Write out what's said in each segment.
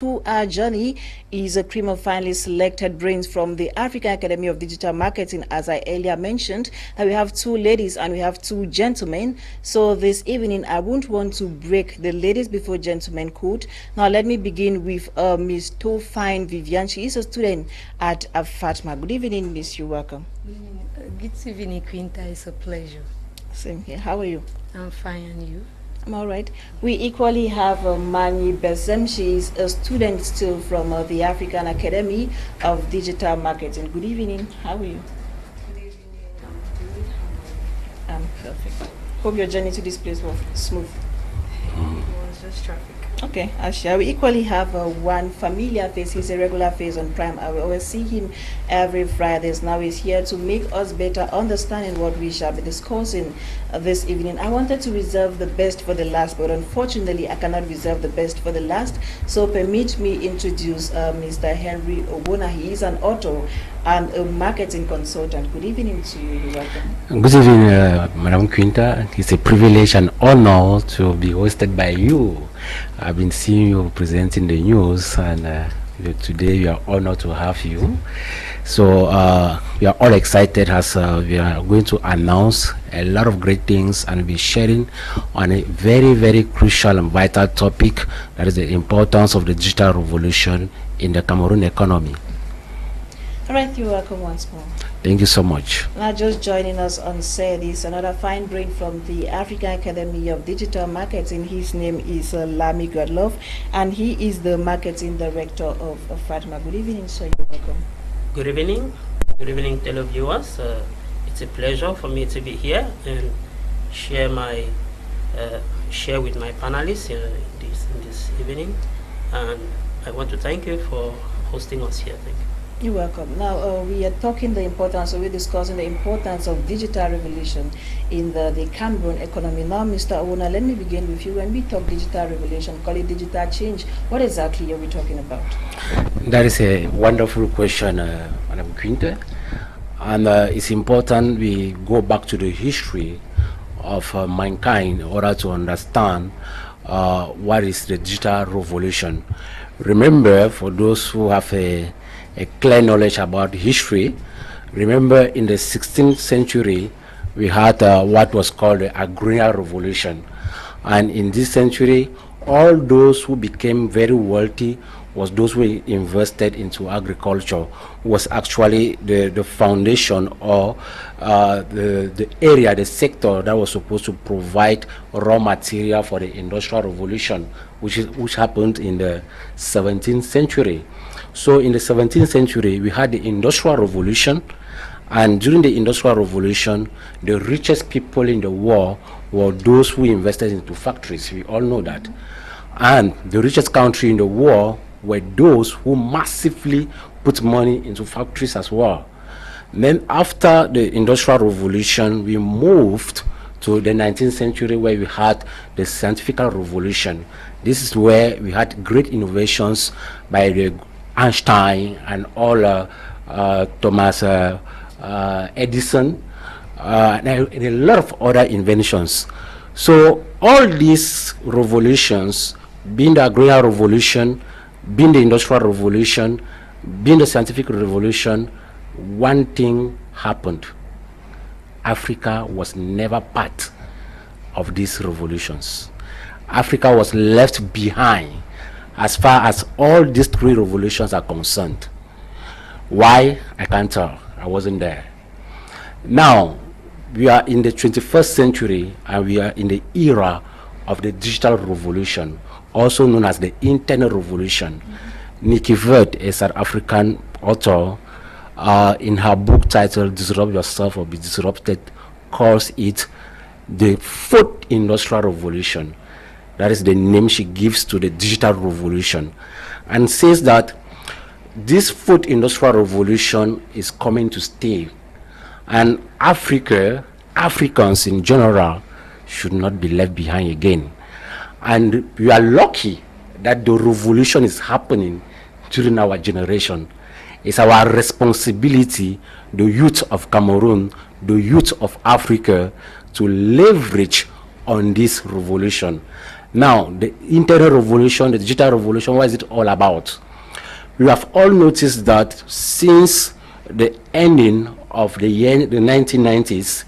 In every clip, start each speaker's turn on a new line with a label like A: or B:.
A: to our journey is a cream of finely selected brains from the African Academy of Digital Marketing. As I earlier mentioned, that we have two ladies and we have two gentlemen. So this evening, I wouldn't want to break the ladies before gentlemen could. Now, let me begin with Ms. Tofion Veveian. She is a student at Fatma. Good evening, Miss. You're welcome.
B: Good evening, Quinter. It's a pleasure.
A: Same here. How are you?
B: I'm fine, and you?
A: I'm all right. We equally have Mani Besem. She is a student still from the African Academy of Digital Marketing. Good evening. How are you?
C: Good evening. I'm good.
A: I'm perfect. Hope your journey to this place was smooth.
C: It was just traffic.
A: Okay, Asha. We equally have one familiar face. He's a regular face on Prime. I will always see him every Fridays. Now he's here to make us better understanding what we shall be discussing this evening. I wanted to reserve the best for the last, but unfortunately I cannot reserve the best for the last. So permit me introduce Mr. Henry Owona. He is an author and a marketing consultant. Good evening to you. You're welcome.
D: Good evening, Madam Quinter. It's a privilege and honor to be hosted by you. I've been seeing you presenting the news, and today we are honored to have you. So we are all excited as we are going to announce a lot of great things and be sharing on a very, very crucial and vital topic, that is the importance of the digital revolution in the Cameroon economy.
A: All right, you're welcome once more.
D: Thank you so much.
A: Now, just joining us on set is another fine brain from the African Academy of Digital Marketing. His name is Lami Godlove, and he is the marketing director of Fatma. Good evening, sir. You're welcome.
E: Good evening. Good evening, televiewers. It's a pleasure for me to be here and share with my panelists in this evening. And I want to thank you for hosting us here. Thank you.
A: You're welcome. Now, we are talking the importance, so we're discussing the importance of digital revolution in the Cameroon economy. Now, Mr. Owona, let me begin with you. When we talk digital revolution, call it digital change, what exactly are we talking about?
D: That is a wonderful question, Madam Quinter. And it's important we go back to the history of mankind in order to understand what is the digital revolution. Remember, for those who have a clear knowledge about history, remember in the 16th century we had what was called the agrarian revolution, and in this century all those who became very wealthy was those who invested into agriculture, was actually the foundation or the area, the sector that was supposed to provide raw material for the industrial revolution, which happened in the 17th century. So in the 17th century, we had the Industrial Revolution, and during the Industrial Revolution, the richest people in the world were those who invested into factories. We all know that. And the richest country in the world were those who massively put money into factories as well. Then after the Industrial Revolution, we moved to the 19th century, where we had the Scientific Revolution. This is where we had great innovations by the Einstein and all Thomas Edison and a lot of other inventions. So all these revolutions, being the agrarian revolution, being the industrial revolution, being the scientific revolution, one thing happened. Africa was never part of these revolutions. Africa was left behind as far as all these three revolutions are concerned. Why? I can't tell. I wasn't there. Now, we are in the 21st century, and we are in the era of the digital revolution, also known as the internet revolution. Nikki Vert, a South African author, in her book titled Disrupt Yourself or Be Disrupted, calls it the fourth industrial revolution. That is the name she gives to the digital revolution, and says that this fourth industrial revolution is coming to stay, and Africans in general should not be left behind again. And we are lucky that the revolution is happening during our generation. It's our responsibility, the youth of Cameroon, the youth of Africa, to leverage on this revolution. Now, the internet revolution, the digital revolution, what is it all about? We have all noticed that since the ending of the 1990s,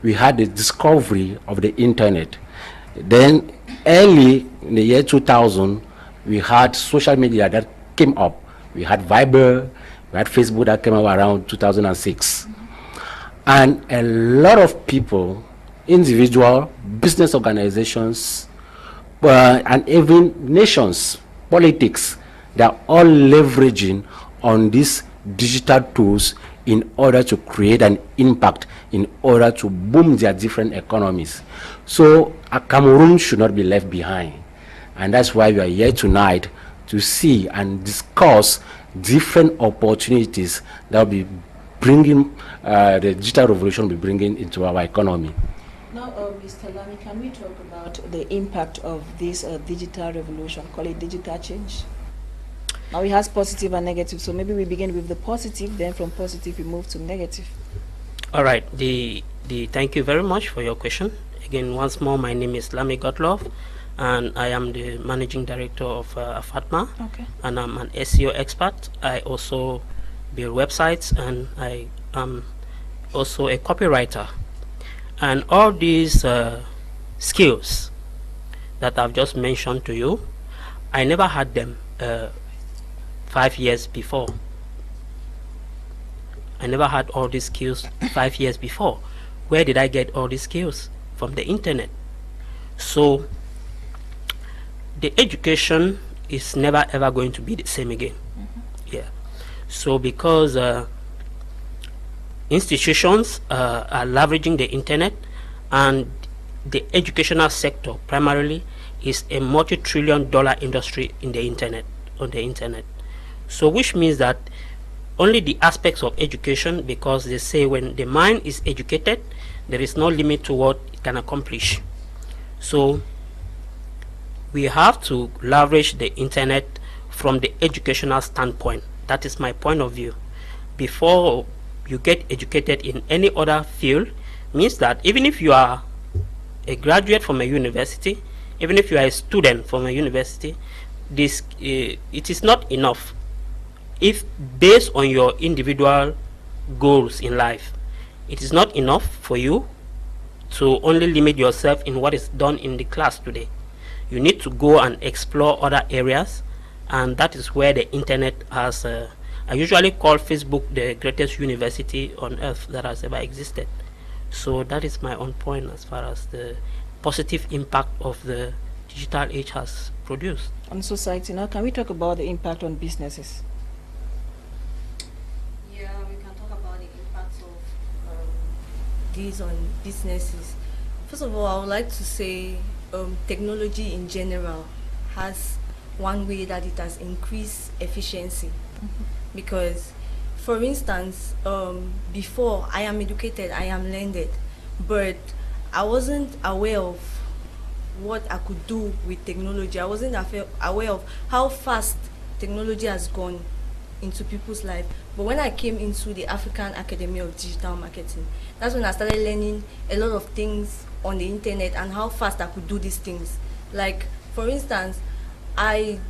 D: we had the discovery of the internet. Then early in the year 2000, we had social media that came up. We had Viber, we had Facebook that came up around 2006. And a lot of people, individual, business organizations, and even nations, politics, they're all leveraging on these digital tools in order to create an impact, in order to boom their different economies. So Cameroon should not be left behind. And that's why we are here tonight to see and discuss different opportunities that will be bringing, the digital revolution will be bringing into our economy.
A: Now, Mr. Lamy, can we talk about the impact of this digital revolution, call it digital change? Now, it has positive and negative, so maybe we begin with the positive, then from positive we move to negative.
E: All right. Thank you very much for your question. Again, once more, my name is Lamy Gottlof, and I am the managing director of FATMA,
A: Okay.
E: and I'm an SEO expert. I also build websites, and I am also a copywriter. And all these skills that I've just mentioned to you, I never had them 5 years before. I never had all these skills 5 years before. Where did I get all these skills? From the internet. So the education is never ever going to be the same again. Yeah. So because institutions are leveraging the internet, and the educational sector primarily is a multi-trillion-dollar industry in the internet, on the internet. So which means that only the aspects of education, because they say when the mind is educated, there is no limit to what it can accomplish. So we have to leverage the internet from the educational standpoint. That is my point of view. Before you get educated in any other field, means that even if you are a graduate from a university, even if you are a student from a university, this it is not enough. If based on your individual goals in life, it is not enough for you to only limit yourself in what is done in the class today. You need to go and explore other areas, and that is where the internet has I usually call Facebook the greatest university on earth that has ever existed. So that is my own point as far as the positive impact of the digital age has produced
A: On society. Now, can we talk about the impact on businesses?
C: Yeah, we can talk about the impact of these on businesses. First of all, I would like to say technology in general has one way that it has increased efficiency. Because, for instance, before I am educated, I am learned, but I wasn't aware of what I could do with technology. I wasn't aware of how fast technology has gone into people's life. But when I came into the African Academy of Digital Marketing, that's when I started learning a lot of things on the internet and how fast I could do these things. Like, for instance, I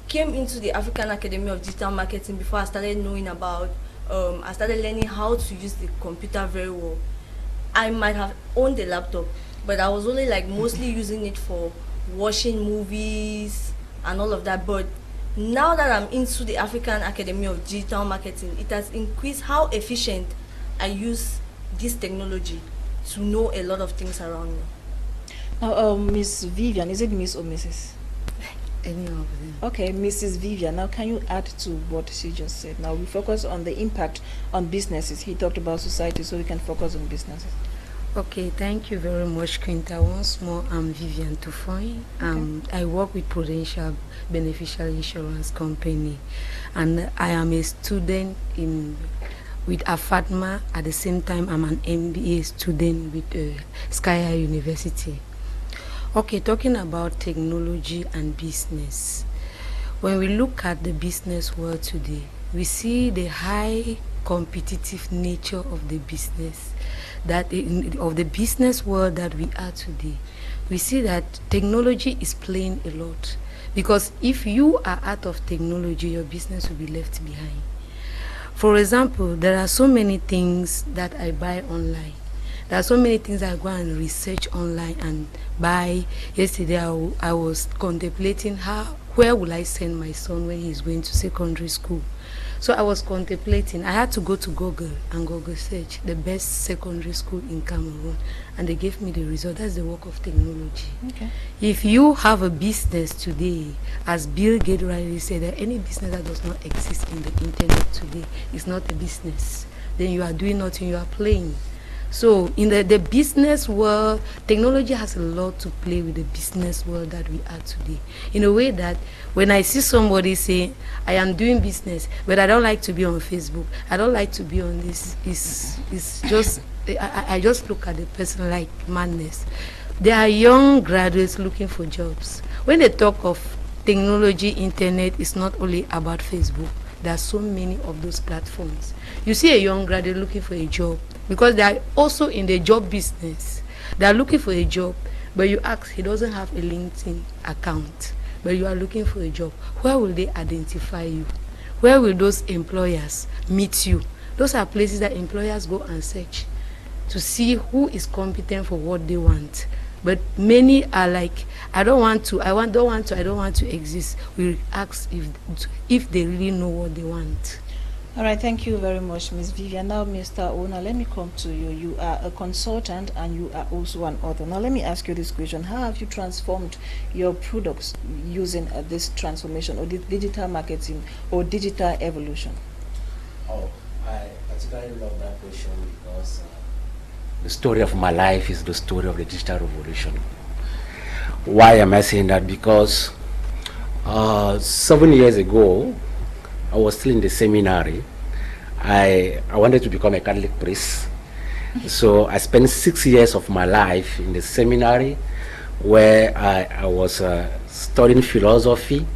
C: came into the African Academy of Digital Marketing before I started knowing about, I started learning how to use the computer very well. I might have owned a laptop, but I was only like mostly using it for watching movies and all of that. But now that I'm into the African Academy of Digital Marketing, it has increased how efficient I use this technology to know a lot of things around me.
A: Now, Miss Vivian, is it Miss or Mrs.?
B: Any of them.
A: Okay, Mrs. Vivian, now can you add to what she just said? Now we focus on the impact on businesses. He talked about society, so we can focus on businesses.
B: Okay, thank you very much, Quinter. Once more, I'm Veveian Tofion. I work with Prudential Beneficial Insurance Company, and I am a student with AFATMA. At the same time, I'm an MBA student with Sky University. Okay, talking about technology and business. When we look at the business world today, we see the high competitive nature of the business, of the business world that we are today. we see that technology is playing a lot. Because if you are out of technology, your business will be left behind. For example, there are so many things that I buy online. There are so many things I go and research online and buy. Yesterday, I was contemplating where will I send my son when he's going to secondary school. So I was contemplating. I had to go to Google and Google search the best secondary school in Cameroon, and they gave me the result. That's the work of technology.
A: Okay.
B: If you have a business today, as Bill Gates rightly said, that any business that does not exist in the internet today is not a business. Then you are doing nothing, you are playing. So in the business world, technology has a lot to play with the business world that we are today. In a way that when I see somebody say, I am doing business, but I don't like to be on Facebook, I don't like to be on this, it's just, I just look at the person like madness. There are young graduates looking for jobs. When they talk of technology, internet, it's not only about Facebook. There are so many of those platforms. You see a young graduate looking for a job, because they are also in the job business. They are looking for a job, but you ask, he doesn't have a LinkedIn account, but you are looking for a job. Where will they identify you? Where will those employers meet you? Those are places that employers go and search to see who is competent for what they want. But many are like, I don't want to exist. We ask if they really know what they want.
A: All right, thank you very much, Ms. Vivian. Now, Mr. Owona, let me come to you. You are a consultant and you are also an author. Now, let me ask you this question. How have you transformed your products using this transformation or the digital marketing or digital evolution?
D: Oh, I particularly love that question because the story of my life is the story of the digital revolution. Why am I saying that? Because 7 years ago, I was still in the seminary. I wanted to become a Catholic priest. So I spent 6 years of my life in the seminary where I was studying philosophy,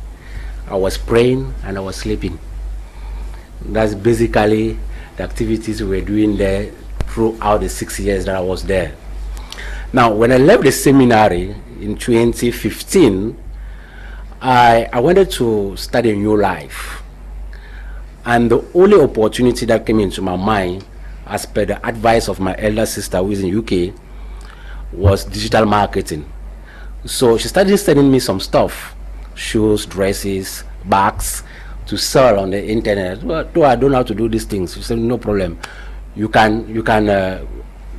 D: I was praying, and I was sleeping. That's basically the activities we were doing there throughout the 6 years that I was there. Now, when I left the seminary in 2015, I wanted to start a new life. And the only opportunity that came into my mind, as per the advice of my elder sister who is in UK, was digital marketing. So she started sending me some stuff, shoes, dresses, bags, to sell on the internet. Well, though I don't know how to do these things. She said, no problem. You can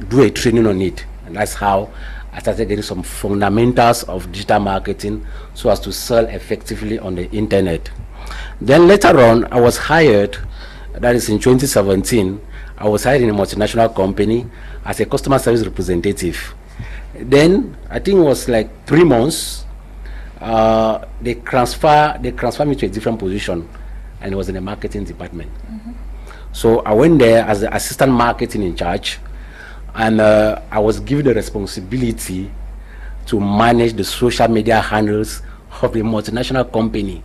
D: do a training on it. And that's how I started getting some fundamentals of digital marketing so as to sell effectively on the internet. Then later on, I was hired, that is in 2017, I was hired in a multinational company as a customer service representative. Then, I think it was like 3 months, they transfer me to a different position, and it was in the marketing department. So I went there as the assistant marketing in charge, and I was given the responsibility to manage the social media handles of the multinational company.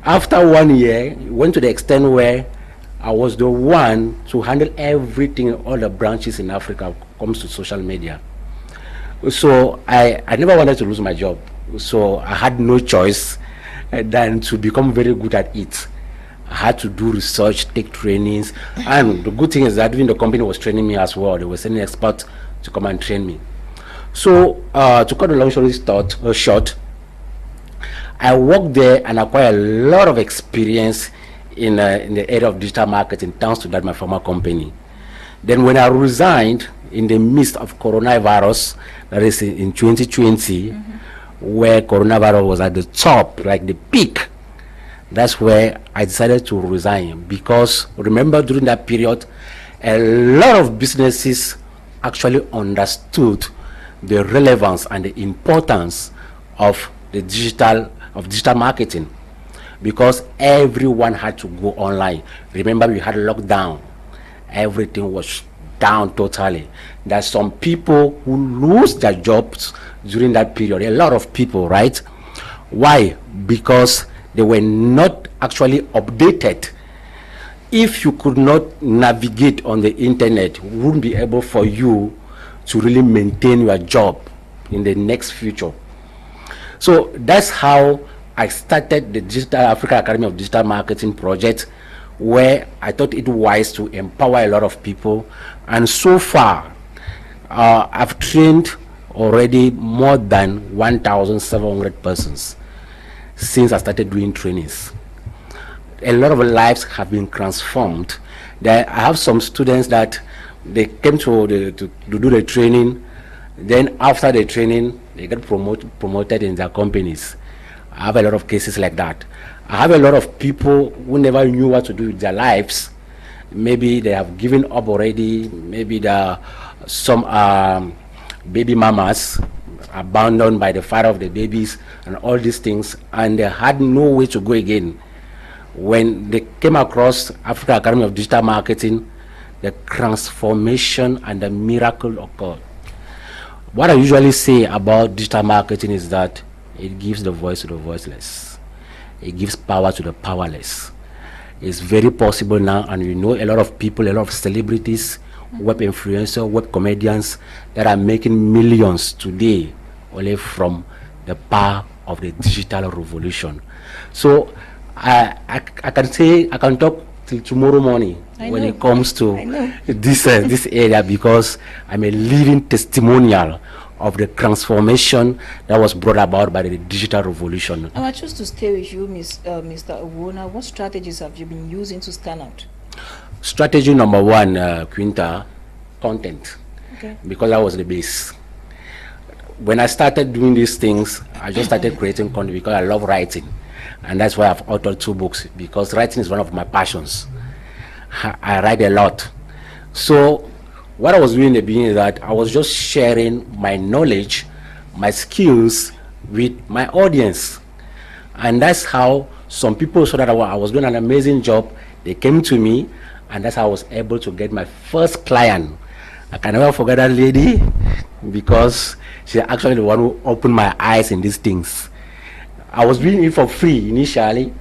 D: After 1 year, it went to the extent where I was the one to handle everything, all the branches in Africa when it comes to social media. So I never wanted to lose my job. So I had no choice than to become very good at it. I had to do research, take trainings, and the good thing is that even the company was training me as well. They were sending experts to come and train me. So to cut the long story short, I worked there and acquired a lot of experience in the area of digital marketing, thanks to that my former company. Then when I resigned in the midst of coronavirus, that is in 2020, where coronavirus was at the top, like the peak, that's where I decided to resign. Because remember, during that period, a lot of businesses actually understood the relevance and the importance of the digital marketing, because everyone had to go online. Remember, we had lockdown, everything was down totally. There's some people who lose their jobs during that period, a lot of people, right? Why? Because they were not actually updated. If you could not navigate on the internet, it wouldn't be able for you to really maintain your job in the next future. So that's how I started the Digital Africa Academy of Digital Marketing project, where I thought it wise to empower a lot of people. And so far, I've trained already more than 1,700 persons since I started doing trainings. A lot of lives have been transformed. I have some students that they came to do the training, then after the training, they get promoted in their companies. I have a lot of cases like that. I have a lot of people who never knew what to do with their lives. Maybe they have given up already. Maybe some baby mamas abandoned by the father of the babies and all these things, and they had no way to go again. When they came across Africa Academy of Digital Marketing, the transformation and the miracle occurred. What I usually say about digital marketing is that it gives the voice to the voiceless. It gives power to the powerless. It's very possible now, and you know a lot of people, a lot of celebrities, web influencers, web comedians that are making millions today only from the power of the digital revolution. So I can say, I can talk till tomorrow morning when it comes to this area, because I'm a living testimonial of the transformation that was brought about by the digital revolution.
A: I choose to stay with you, Mr. Owona. What strategies have you been using to stand out?
D: Strategy number one, Quinter, content.
A: Okay.
D: Because that was the base. When I started doing these things, I just started creating content because I love writing. And that's why I've authored 2 books, because writing is one of my passions. I write a lot. So what I was doing in the beginning is that I was just sharing my knowledge, my skills with my audience. And that's how some people saw that I was doing an amazing job. They came to me, and that's how I was able to get my first client. I can never forget that lady, because she's actually the one who opened my eyes in these things. I was doing it for free initially,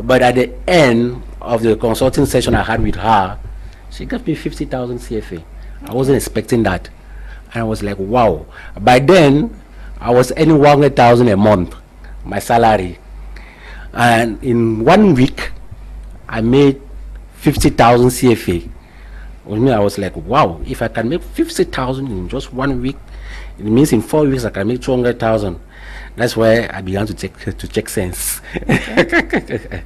D: but at the end of the consulting session I had with her, she gave me 50,000 CFA. I wasn't expecting that. And I was like, wow. By then, I was earning 100,000 a month, my salary. And in 1 week, I made 50,000 CFA. With me, I was like, wow, if I can make 50,000 in just 1 week, it means in 4 weeks I can make 200,000. That's where I began to check sense.
A: Okay.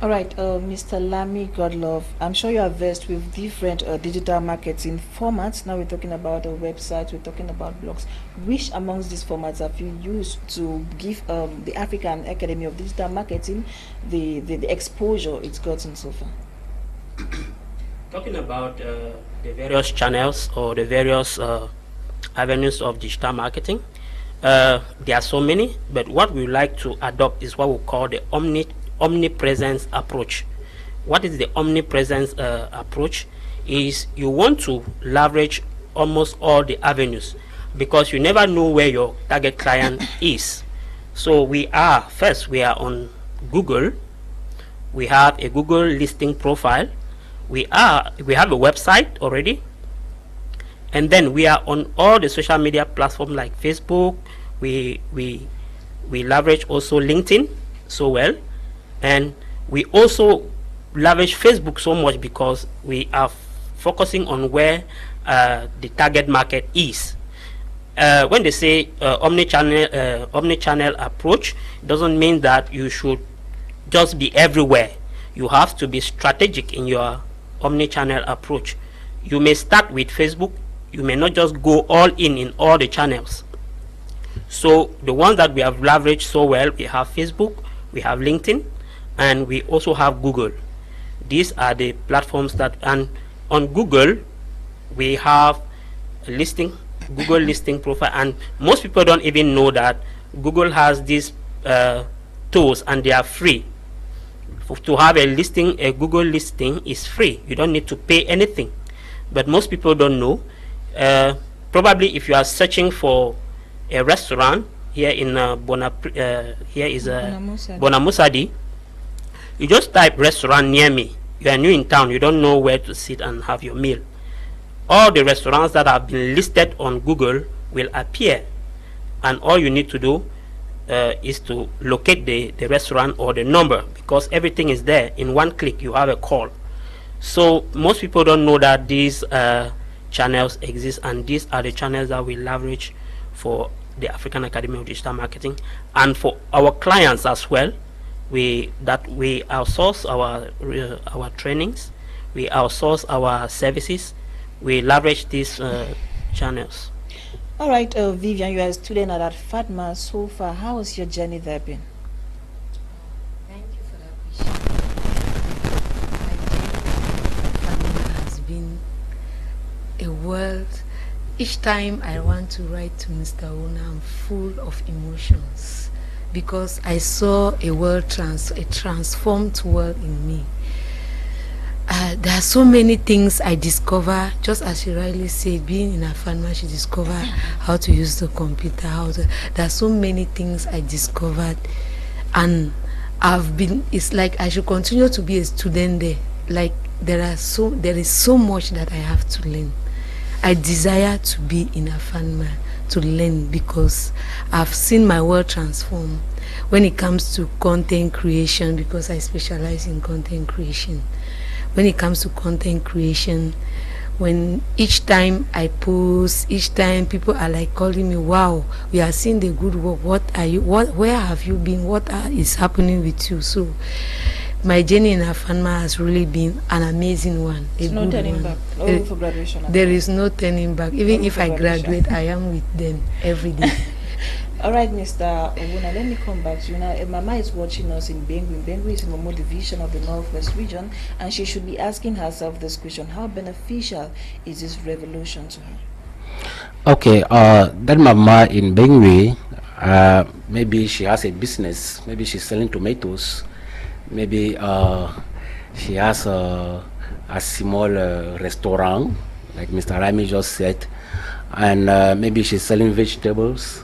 A: All right, Mr. Lami Godlove, I'm sure you are versed with different digital marketing formats. Now we're talking about a website, we're talking about blogs. Which amongst these formats have you used to give the African Academy of Digital Marketing the exposure it's gotten so far?
E: Talking about the various channels or the various avenues of digital marketing, there are so many, but what we like to adopt is what we call the omnipresence approach. What is the omnipresence approach? Is you want to leverage almost all the avenues, because you never know where your target client is. So we are on Google. We have a Google listing profile. We have a website already, and then we are on all the social media platforms like Facebook. We leverage also LinkedIn so well, and we also leverage Facebook so much because we are focusing on where the target market is. When they say omni-channel approach, it doesn't mean that you should just be everywhere. You have to be strategic in your omni-channel approach. You may start with Facebook. You may not just go all in all the channels. So the ones that we have leveraged so well, we have Facebook, we have LinkedIn, and we also have Google. These are the platforms that, and on Google we have a listing, Google listing profile, and most people don't even know that Google has these tools, and they are free. To have a listing, a Google listing is free. You don't need to pay anything, but most people don't know. Probably if you are searching for a restaurant here in Bonamusadi, you just type restaurant near me. You are new in town, you don't know where to sit and have your meal. All the restaurants that have been listed on Google will appear, and all you need to do is to locate the restaurant or the number, because everything is there. In one click you have a call. So most people don't know that these channels exist, and these are the channels that we leverage for the African Academy of Digital Marketing, and for our clients as well. We outsource our trainings, we outsource our services, we leverage these channels.
A: All right, Veveian, you are a student at FATMA so far. How has your journey there been?
B: Thank you for that question. My journey has been a world. Each time I want to write to Mr. Owona, I'm full of emotions because I saw a transformed world in me. There are so many things I discover, just as she rightly said, being in a farmer, she discovered how to use the computer, there are so many things I discovered, and it's like I should continue to be a student there. Like there is so much that I have to learn. I desire to be in a farmer to learn, because I've seen my world transform when it comes to content creation, because I specialize in content creation. When it comes to content creation, when each time I post, each time people are like calling me, wow, we are seeing the good work, where have you been, what is happening with you? So my journey in Afanma has really been an amazing one.
A: There's no turning back. No room for graduation.
B: There is no turning back. Even if I graduate, I am with them every day.
A: All right, Mr. Owona, let me come back to you now. Mama is watching us in Bengui. Bengui is in Momo division of the Northwest region, and she should be asking herself this question: how beneficial is this revolution to her?
D: Okay, that mama in Bengui, maybe she has a business. Maybe she's selling tomatoes. Maybe she has a small restaurant, like Mr. Rami just said, and maybe she's selling vegetables.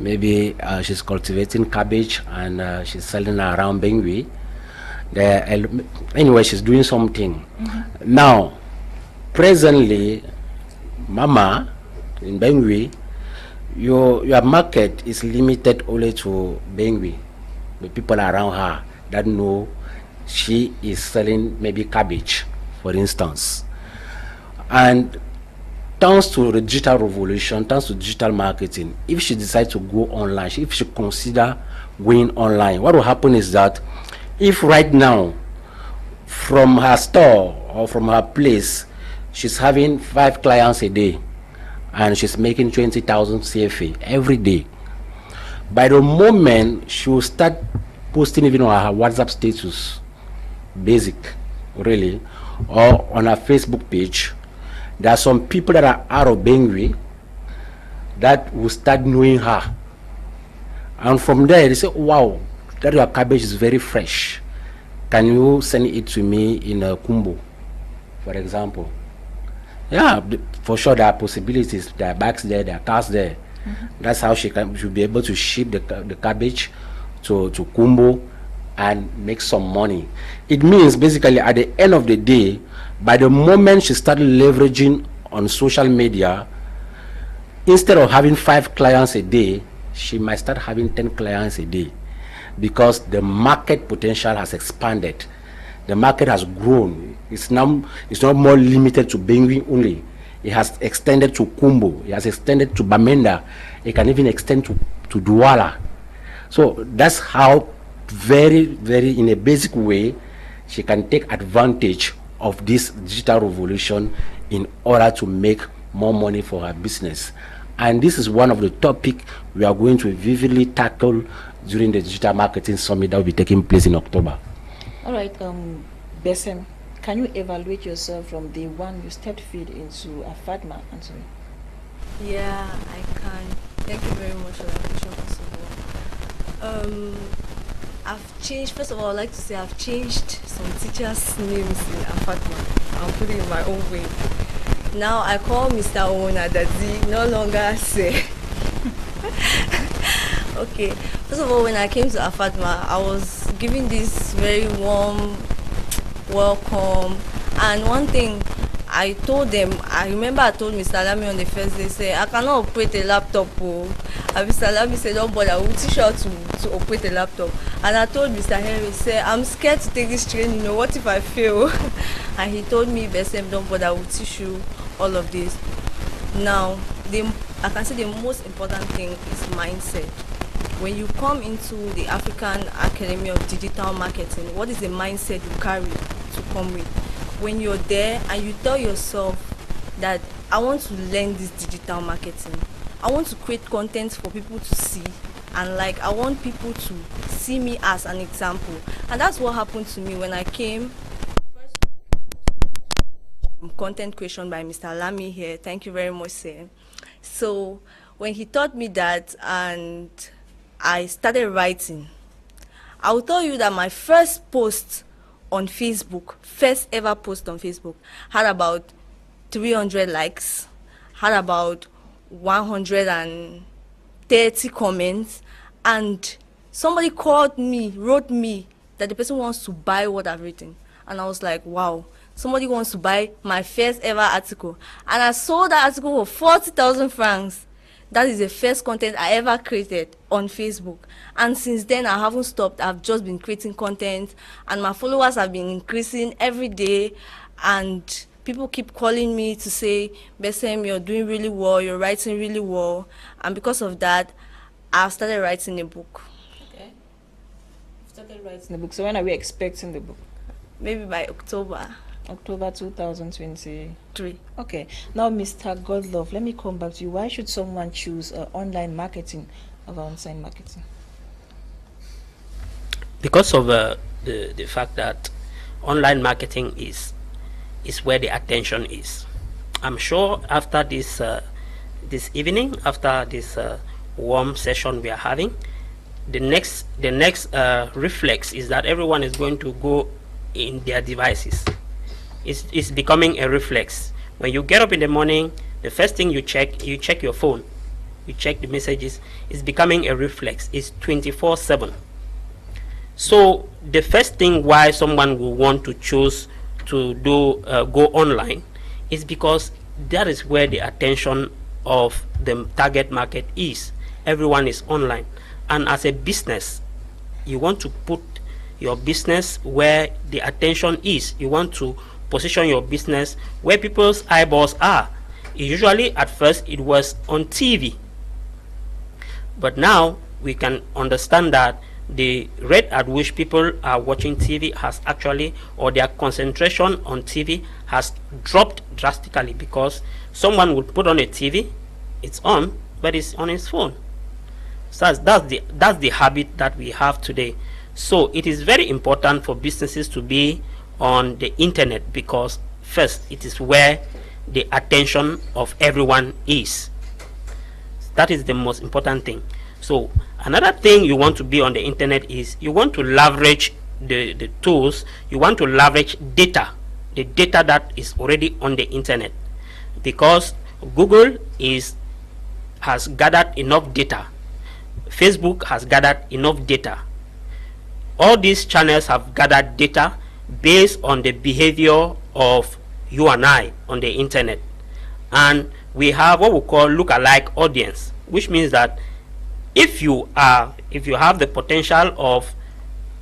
D: Maybe she's cultivating cabbage and she's selling around Bengui. Anyway, she's doing something. Now, presently, Mama in Bengui, your market is limited only to Bengui. The people around her that know she is selling maybe cabbage, for instance. And thanks to the digital revolution, thanks to digital marketing, if she decides to go online, if she consider going online, what will happen is that if right now from her store or from her place she's having 5 clients a day and she's making 20,000 CFA every day, by the moment she will start posting even on her WhatsApp status, basic really, or on her Facebook page, there are some people that are out of Bengui that will start knowing her, and from there they say, wow, that your cabbage is very fresh, can you send it to me in a Kumbo, for example? Yeah, for sure there are possibilities. There are bags there, there are cars there. That's how she'll be able to ship the cabbage to Kumbo and make some money. It means basically at the end of the day, by the moment she started leveraging on social media, instead of having 5 clients a day, she might start having 10 clients a day, because the market potential has expanded. The market has grown. It's not more limited to Bengui only. It has extended to Kumbo. It has extended to Bamenda. It can even extend to Douala. So that's how very, very in a basic way she can take advantage of this digital revolution in order to make more money for her business. And this is one of the topics we are going to vividly tackle during the Digital Marketing Summit that will be taking place in October.
A: All right, Besem, can you evaluate yourself from the one you stepped feet into a FATMA, Anthony?
C: Yeah, I can. Thank you very much for that question, first of all. I've changed, first of all, I'd like to say I've changed some teachers' names in Afatma. I'll put it in my own way. Now I call Mr. Owona Daddy, no longer say. Okay, first of all, when I came to Afatma, I was given this very warm welcome. And one thing I told them, I remember I told Mr. Lamy on the first day, say, I cannot operate a laptop. Oh. And Mr. Lamy said, don't bother, we'll teach you how to operate a laptop. And I told Mr. Henry, say, I'm scared to take this training, you know, what if I fail? And he told me, Besem, don't bother, we'll teach you all of this. Now, I can say the most important thing is mindset. When you come into the African Academy of Digital Marketing, what is the mindset you carry to come with? When you're there and you tell yourself that I want to learn this digital marketing, I want to create content for people to see, and like I want people to see me as an example. And that's what happened to me when I came. Content creation by Mr. Lamy here. Thank you very much, sir. So when he taught me that and I started writing, I will tell you that my first post on Facebook, first ever post on Facebook, had about 300 likes, had about 130 comments, and somebody called me, wrote me that the person wants to buy what I've written. And I was like, wow, somebody wants to buy my first ever article. And I sold that article for 40,000 francs. That is the first content I ever created on Facebook. And since then, I haven't stopped. I've just been creating content, and my followers have been increasing every day. And people keep calling me to say, Besem, you're doing really well, you're writing really well. And because of that, I've started writing a book.
A: Okay. Started writing the book. So when are we expecting the book?
C: Maybe by October.
A: October 2023. Okay. Now, Mr. Godlove, let me come back to you. Why should someone choose online marketing over on-site marketing?
E: Because of the fact that online marketing is where the attention is. I'm sure after this this evening, after this warm session we are having, the next reflex is that everyone is going to go in their devices. It's becoming a reflex. When you get up in the morning, the first thing you check your phone, you check the messages. It's becoming a reflex. It's 24/7. So the first thing why someone will want to choose to do go online is because that is where the attention of the target market is. Everyone is online, and as a business, you want to put your business where the attention is. You want to position your business where people's eyeballs are. Usually at first it was on TV, but now we can understand that the rate at which people are watching TV has actually, or their concentration on TV has dropped drastically, because someone would put on a TV, it's on, but it's on his phone. So that's the habit that we have today. So it is very important for businesses to be on the internet, because first, it is where the attention of everyone is. That is the most important thing. So another thing you want to be on the internet is you want to leverage the tools. You want to leverage data, the data that is already on the internet, because Google has gathered enough data. Facebook has gathered enough data. All these channels have gathered data based on the behavior of you and I on the internet, and we have what we call look-alike audience, which means that if you have the potential of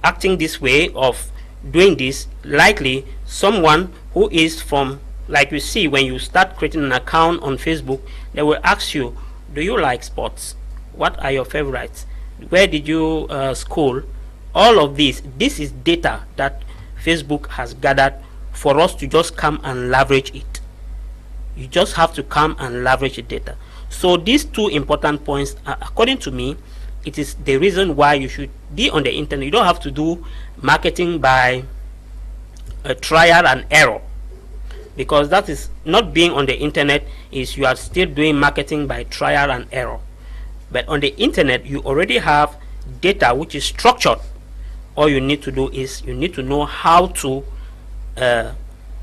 E: acting this way, of doing this, likely someone who is from, like you see when you start creating an account on Facebook, they will ask you, do you like sports? What are your favorites? Where did you school? All of this is data that Facebook has gathered for us to just come and leverage it. You just have to come and leverage the data. So these two important points, according to me, it is the reason why you should be on the internet. You don't have to do marketing by trial and error, because that is not being on the internet. Is you are still doing marketing by trial and error. But on the internet, you already have data which is structured. All you need to do is you need to know how to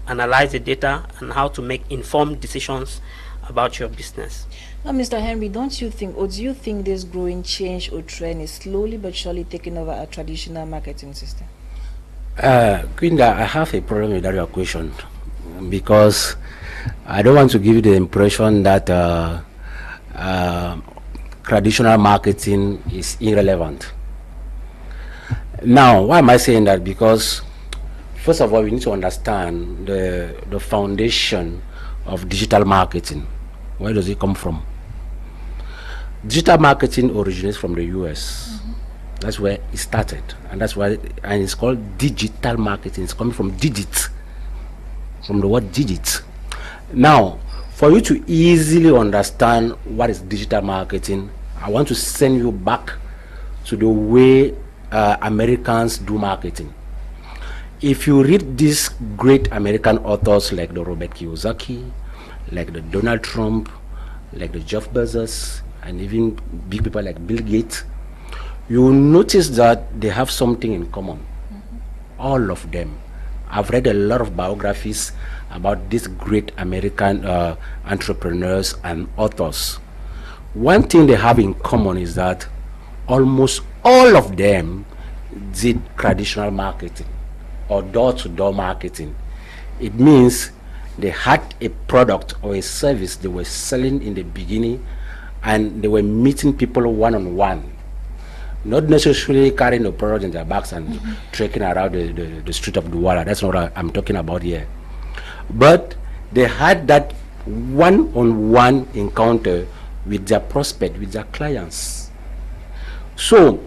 E: analyze the data and how to make informed decisions about your business.
A: Now, Mr. Henry, don't you think, or do you think this growing change or trend is slowly but surely taking over our traditional marketing system?
D: Quinter, I have a problem with that your question. because I don't want to give you the impression that traditional marketing is irrelevant. Now, why am I saying that? Because first of all, we need to understand the foundation of digital marketing. Where does it come from? Digital marketing originates from the US. That's where it started, and that's why, and it's called digital marketing. It's coming from digits, from the word digits. Now, for you to easily understand what is digital marketing, I want to send you back to the way Americans do marketing. If you read these great American authors like the Robert Kiyosaki, like the Donald Trump, like the Jeff Bezos, and even big people like Bill Gates, you will notice that they have something in common. All of them. I've read a lot of biographies about these great American entrepreneurs and authors. One thing they have in common is that almost all of them did traditional marketing or door-to-door marketing. It means they had a product or a service they were selling in the beginning, and they were meeting people one-on-one, not necessarily carrying the product in their bags and trekking around the street of Douala. That's not what I'm talking about here. But they had that one-on-one encounter with their prospect, with their clients. So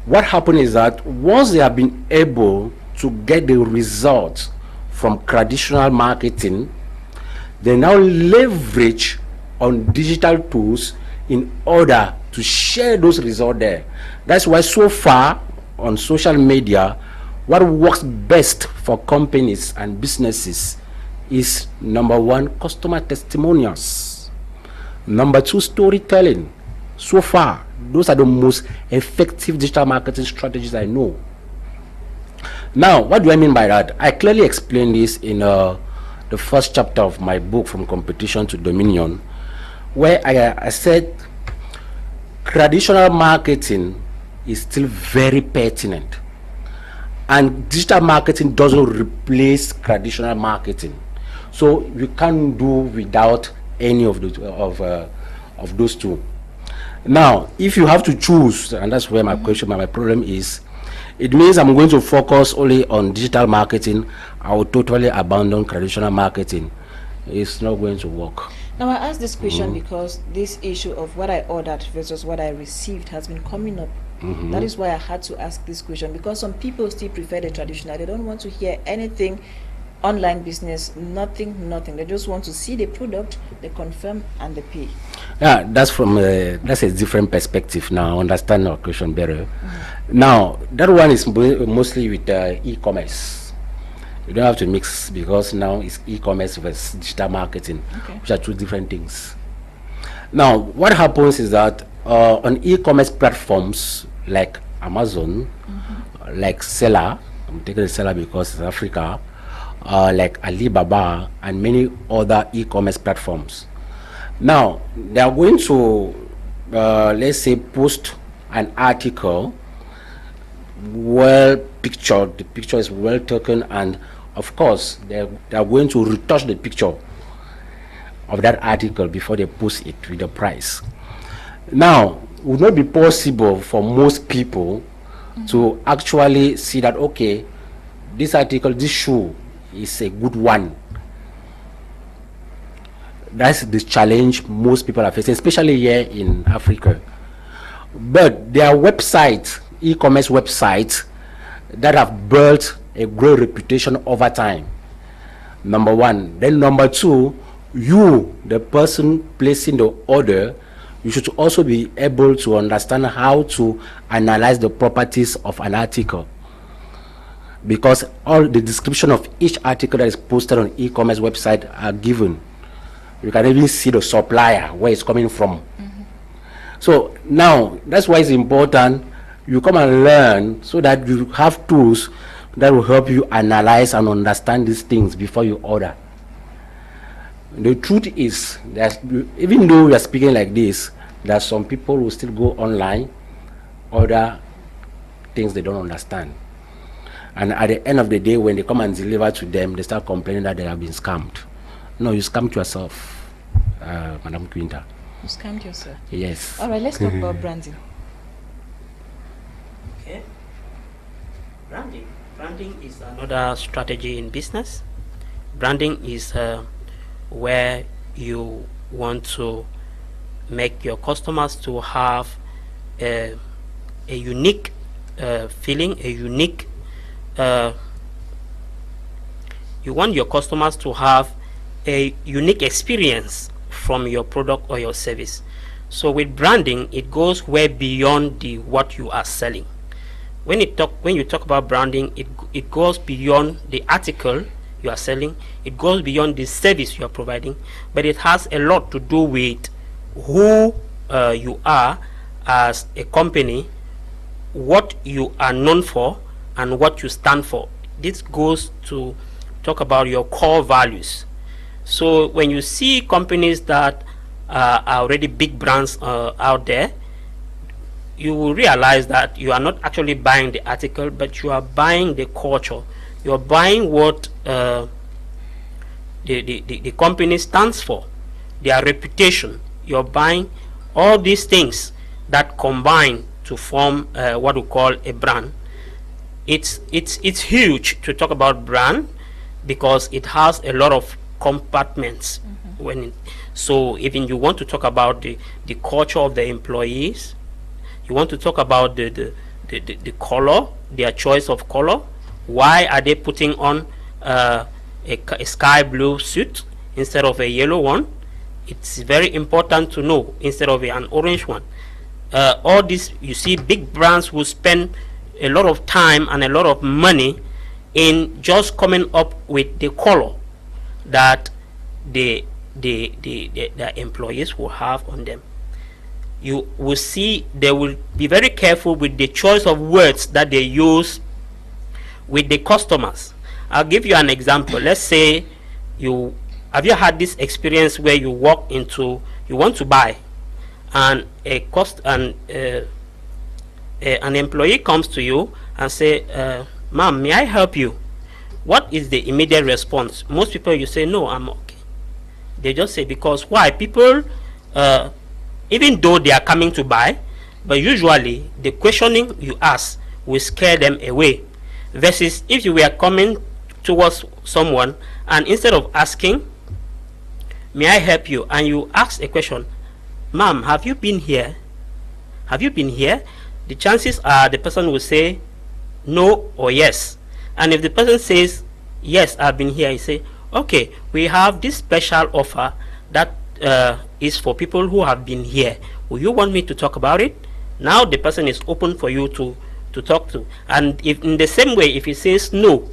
D: what happened is that once they have been able to get the results from traditional marketing, they now leverage on digital tools in order to share those results there. That's why so far on social media, what works best for companies and businesses is number one, customer testimonials. Number two, storytelling. So far, those are the most effective digital marketing strategies I know. Now, what do I mean by that? I clearly explained this in the first chapter of my book, From Competition to Dominion, where I said traditional marketing is still very pertinent, and digital marketing doesn't replace traditional marketing. So you can't do without any of those two. Now, if you have to choose, and that's where my question, my problem is, it means I'm going to focus only on digital marketing. I will totally abandon traditional marketing. It's not going to work.
A: Now, I asked this question because this issue of what I ordered versus what I received has been coming up. That is why I had to ask this question, because some people still prefer the traditional. They don't want to hear anything online business, nothing. They just want to see the product, they confirm, and they pay.
D: Yeah, that's from that's a different perspective. Now I understand your question better. Now that one is mostly with e-commerce. You don't have to mix, because now it's e-commerce versus digital marketing, which are two different things. Now what happens is that on e-commerce platforms like Amazon, like Seller, I'm taking the Seller because it's Africa, like Alibaba and many other e-commerce platforms. Now they are going to let's say post an article well pictured, the picture is well taken, and of course they are going to retouch the picture of that article before they post it with the price. Now it would not be possible for most people to actually see that, okay, this article, this shoe is a good one. That's the challenge most people are facing, especially here in Africa. But there are websites, e-commerce websites, that have built a great reputation over time. Number one. Then number two, you, the person placing the order, you should also be able to understand how to analyze the properties of an article, because all the description of each article that is posted on e-commerce website are given. You can even see the supplier, where it's coming from. So now that's why it's important you come and learn, so that you have tools that will help you analyze and understand these things before you order. The truth is that even though we are speaking like this, there are some people who still go online, order things they don't understand. And at the end of the day, when they come and deliver to them, they start complaining that they have been scammed. No, you scammed yourself, Madam Quinter.
A: You scammed yourself?
D: Yes.
A: All right, let's talk about branding.
E: Okay. Branding is another strategy in business. Branding is where you want to make your customers to have a unique feeling, a unique you want your customers to have a unique experience from your product or your service. So with branding, it goes way beyond what you are selling. When you talk about branding, it goes beyond the article you are selling, it goes beyond the service you are providing, but it has a lot to do with who you are as a company, what you are known for, and what you stand for. This goes to talk about your core values. So when you see companies that are already big brands out there, you will realize that you are not actually buying the article, but you are buying the culture. You are buying what the company stands for, their reputation. You are buying all these things that combine to form what we call a brand. It's huge to talk about brand because it has a lot of compartments. So even you want to talk about the culture of the employees, you want to talk about the color, their choice of color. Why are they putting on a sky blue suit instead of a yellow one? It's very important to know, instead of an orange one. All this, you see, big brands will spend a lot of time and a lot of money in just coming up with the color that the employees will have on them. You will see they will be very careful with the choice of words that they use with the customers. I'll give you an example. Let's say have you had this experience where you walk into, you want to buy, and an employee comes to you and say, ma'am, may I help you? What is the immediate response? Most people, you say, no, I'm okay. They just say, because why? People, even though they are coming to buy, but usually the questioning you ask will scare them away. Versus if you were coming towards someone and instead of asking, may I help you, and you ask a question, ma'am, have you been here? Have you been here? The chances are the person will say no or yes. And if the person says yes, I've been here, you say, okay, we have this special offer that is for people who have been here. Will you want me to talk about it? Now the person is open for you to talk to. And if in the same way, if he says no,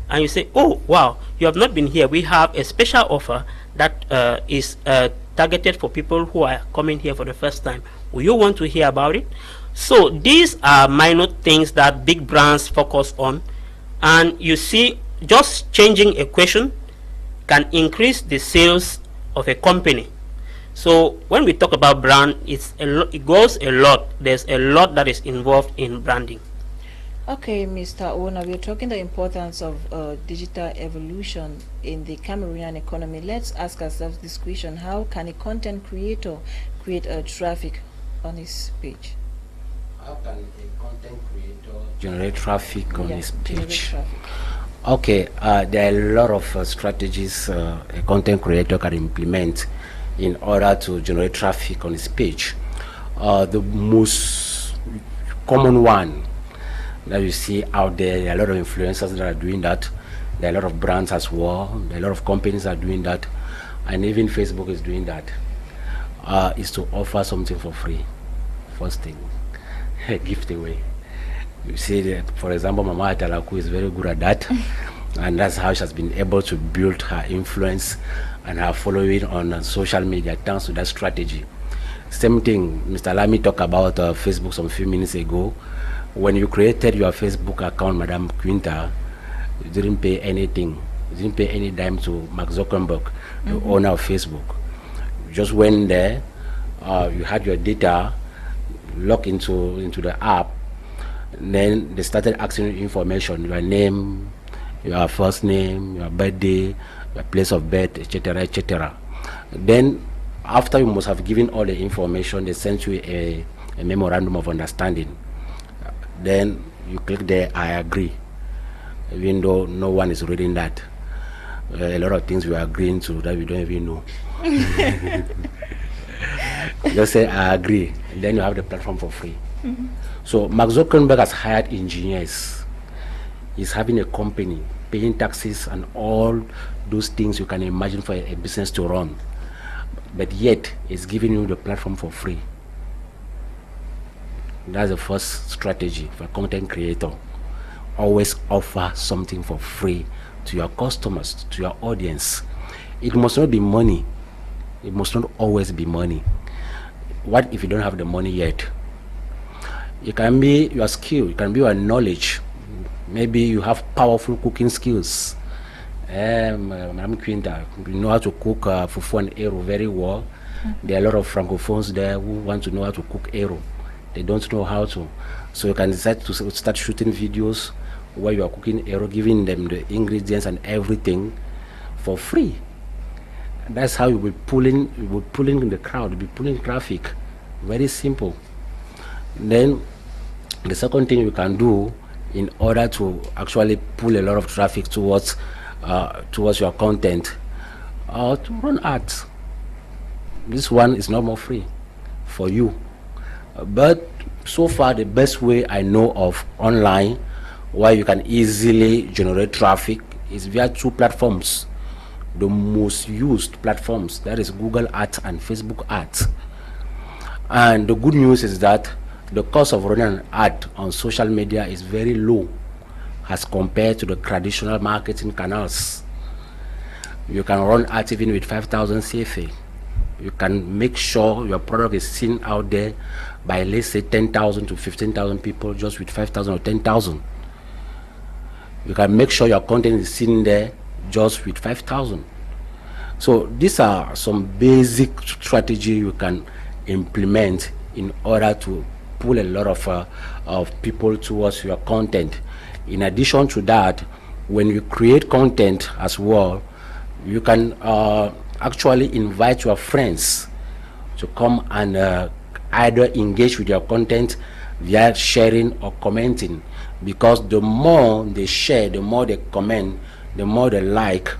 E: and you say, oh wow, you have not been here, we have a special offer that is targeted for people who are coming here for the first time. Will you want to hear about it? So these are minor things that big brands focus on, and you see, just changing a question can increase the sales of a company. So when we talk about brand, it goes a lot. There's a lot that is involved in branding.
A: Okay, Mr. Owona, we're talking the importance of digital evolution in the Cameroonian economy. Let's ask ourselves this question: how can a content creator create traffic on his page?
D: How can a content creator generate traffic on his page? Okay, there are a lot of strategies a content creator can implement in order to generate traffic on his page. The most common one that you see out there are a lot of influencers that are doing that. There are a lot of brands as well. There are a lot of companies that are doing that, and even Facebook is doing that. Is to offer something for free. First thing, a gift away. You see that, for example, Mama Atalaku is very good at that, and that's how she has been able to build her influence and her following on social media thanks to that strategy. Same thing, Mr. Lamy talked about Facebook some few minutes ago. When you created your Facebook account, Madam Quinter, you didn't pay anything. You didn't pay any dime to Mark Zuckerberg, the owner of Facebook. You just went there, you had your data, log into the app, Then they started asking you information, your name, your first name, your birthday, your place of birth, etc., etc. Then after you must have given all the information, they sent you a memorandum of understanding. Then you click there, I agree, even though no one is reading that. A lot of things we are agreeing to that we don't even know. Just say I agree, and then you have the platform for free. So Mark Zuckerberg has hired engineers. He's having a company, paying taxes and all those things you can imagine for a business to run. But yet, he's giving you the platform for free. That's the first strategy for a content creator. Always offer something for free to your customers, to your audience. It must not be money. It must not always be money. What if you don't have the money yet? It can be your skill, it can be your knowledge. Maybe you have powerful cooking skills. Madam Quinter, you know how to cook fufu and eru very well. There are a lot of francophones there who want to know how to cook eru. They don't know how to. So you can decide to start shooting videos where you are cooking eru, giving them the ingredients and everything for free. That's how you will pulling the crowd, you'll be pulling traffic. Very simple. Then the second thing you can do in order to actually pull a lot of traffic towards your content, to run ads. This one is not more free for you, but so far the best way I know of online where you can easily generate traffic is via two platforms, the most used platforms, that is Google Ads and Facebook Ads. And the good news is that the cost of running an ad on social media is very low as compared to the traditional marketing canals. You can run ads even with 5,000 CFA. You can make sure your product is seen out there by, let's say, 10,000 to 15,000 people just with 5,000 or 10,000. You can make sure your content is seen there just with 5,000. So these are some basic strategy you can implement in order to pull a lot of people towards your content. In addition to that, when you create content as well, you can actually invite your friends to come and either engage with your content via sharing or commenting, because the more they share, the more they comment, the more they like,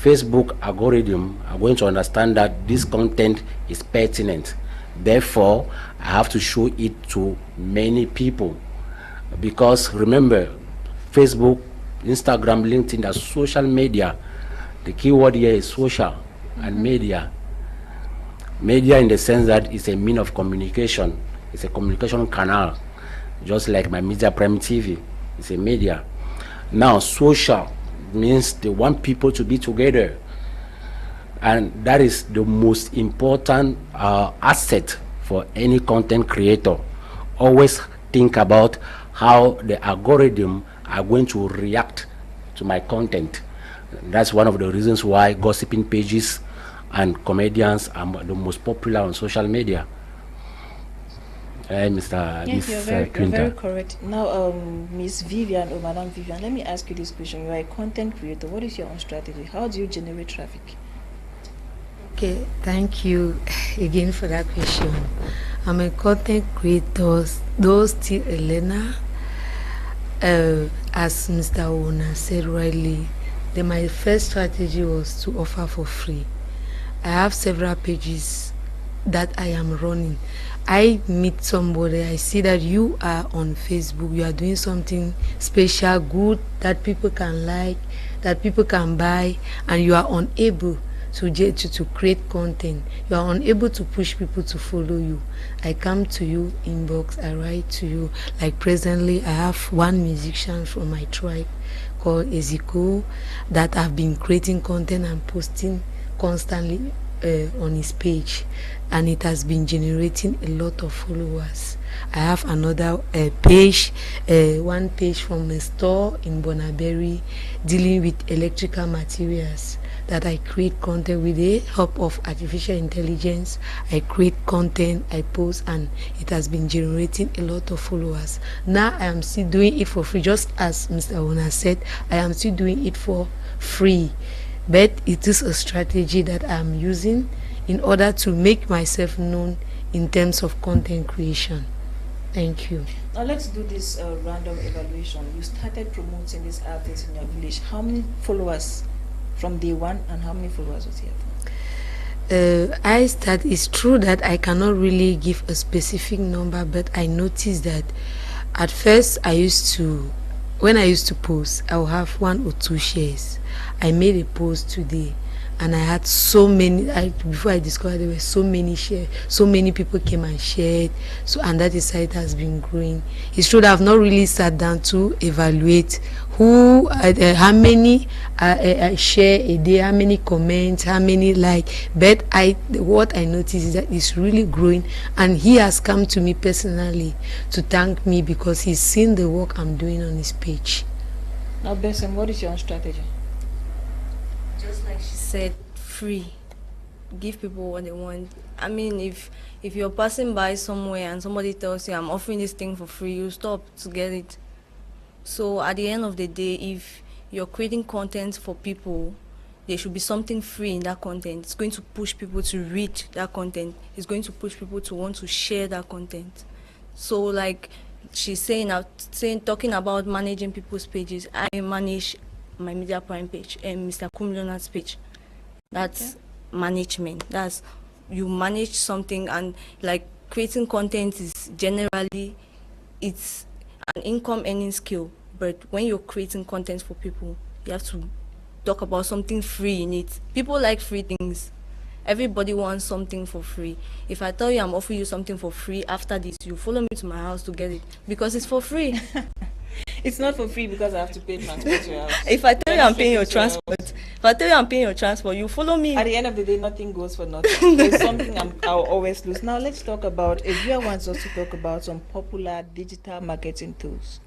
D: Facebook algorithm are going to understand that this content is pertinent. Therefore, I have to show it to many people, because remember, Facebook, Instagram, LinkedIn are social media. The keyword here is social and media. Media in the sense that it's a mean of communication. It's a communication canal, just like my Media Prime TV. It's a media. Now, social means they want people to be together. And that is the most important asset for any content creator. Always think about how the algorithm are going to react to my content. That's one of the reasons why gossiping pages and comedians are the most popular on social media. Mr.
A: Yes, you're very
D: Quinter.
A: correct. Now, Miss Vivian or Madam Vivian, let me ask you this question. You are a content creator. What is your own strategy? How do you generate traffic?
B: Okay, thank you again for that question. I'm a content creator, though still a learner. As Mr. Owona said rightly, my first strategy was to offer for free. I have several pages that I am running. I meet somebody, I see that you are on Facebook, you are doing something special, good, that people can like, that people can buy, and you are unable to create content. You are unable to push people to follow you. I come to you, inbox, I write to you. Like presently, I have one musician from my tribe called Eziko that I've been creating content and posting constantly on his page, and it has been generating a lot of followers. I have another page, one page from a store in Bonaberry dealing with electrical materials, that I create content with the help of artificial intelligence. I create content, I post, and it has been generating a lot of followers. Now I am still doing it for free, just as Mr. Owona said, I am still doing it for free. But it is a strategy that I am using in order to make myself known in terms of content creation. Thank you.
A: Now let's do this random evaluation. You started promoting this artist in your village. How many followers from day one, and how many followers was he at?
B: It's true that I cannot really give a specific number, but I noticed that at first when I used to post, I will have 1 or 2 shares. I made a post today, and I had so many. Before I discovered there were so many shares, so many people came and shared. So, and that is how it has been growing. It's true that I've not really sat down to evaluate how many share a day, how many comments, how many like. But what I noticed is that it's really growing, and he has come to me personally to thank me because he's seen the work I'm doing on his page.
A: Now, Besem, what is your own strategy?
C: Just like she said, free. Give people what they want. I mean, if you're passing by somewhere and somebody tells you, I'm offering this thing for free, you stop to get it. So at the end of the day, if you're creating content for people, there should be something free in that content. It's going to push people to read that content. It's going to push people to want to share that content. So like she's talking about managing people's pages, I manage my Media Prime page and Mr. Kumilion's page. That's management. That's you manage something, and like creating content is generally it's an income earning skill. But when you're creating content for people, you have to talk about something free in it. People like free things. Everybody wants something for free. If I tell you I'm offering you something for free, after this you follow me to my house to get it because it's for free.
A: It's not for free because I have to pay transport to your house.
C: If I tell you I'm paying your transport, you follow me.
A: At the end of the day, nothing goes for nothing. There's something I'll always lose. Now let's talk about, if you wants us to talk about some popular digital marketing tools.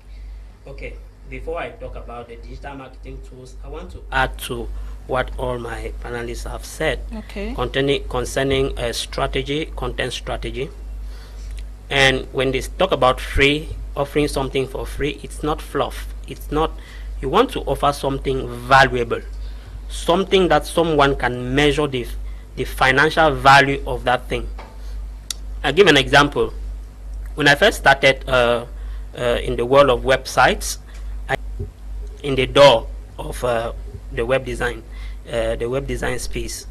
E: Okay, before I talk about the digital marketing tools, I want to add to what all my panelists have said concerning a strategy, content strategy. And when they talk about free, offering something for free, it's not fluff. It's not, you want to offer something valuable, something that someone can measure the financial value of that thing. I'll give an example. When I first started in the world of websites, in the door of the web design space.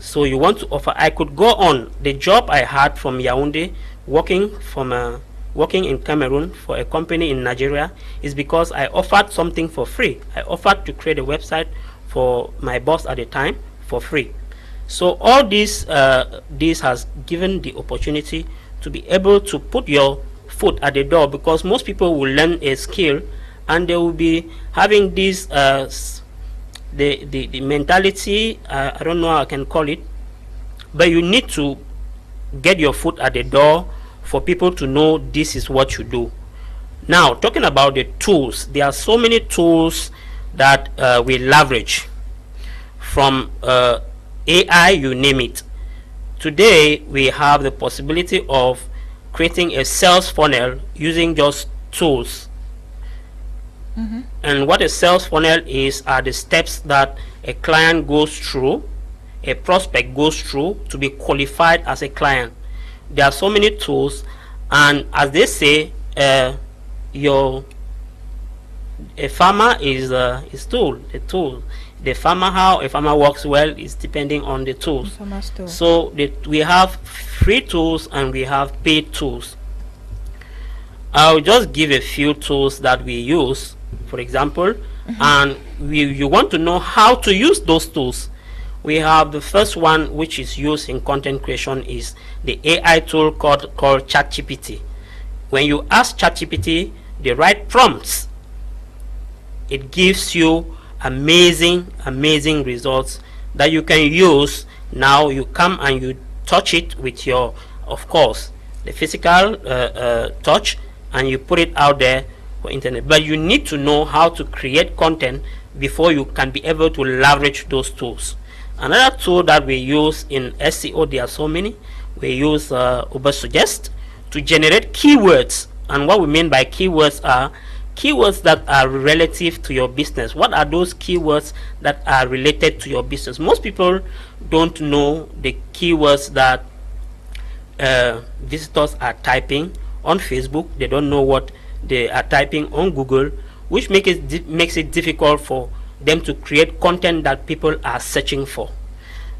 E: So you want to offer, I could go on the job I had from Yaoundé, working in Cameroon for a company in Nigeria, is because I offered something for free. I offered to create a website for my boss at the time for free. So all this has given the opportunity to be able to put your foot at the door, because most people will learn a skill and they will be having this the mentality, I don't know how I can call it, but you need to get your foot at the door for people to know this is what you do. Now, talking about the tools, there are so many tools that we leverage, from AI, you name it. Today we have the possibility of creating a sales funnel using just tools. And what a sales funnel is are the steps that a client goes through, a prospect goes through to be qualified as a client. There are so many tools, and as they say, a farmer is a tool. The farmer, how a farmer works well is depending on the tools. So we have free tools and we have paid tools. I'll just give a few tools that we use, for example, and you want to know how to use those tools. We have the first one, which is used in content creation, is the AI tool called ChatGPT. When you ask ChatGPT the right prompts, it gives you amazing results that you can use Now you come and you touch it with your, of course, the physical touch, and you put it out there for internet. But you need to know how to create content before you can be able to leverage those tools. Another tool that we use in SEO, there are so many. We use Ubersuggest to generate keywords. And what we mean by keywords are keywords that are relative to your business. What are those keywords that are related to your business? Most people don't know the keywords that visitors are typing on Facebook. They don't know what they are typing on Google, which makes it difficult for them to create content that people are searching for.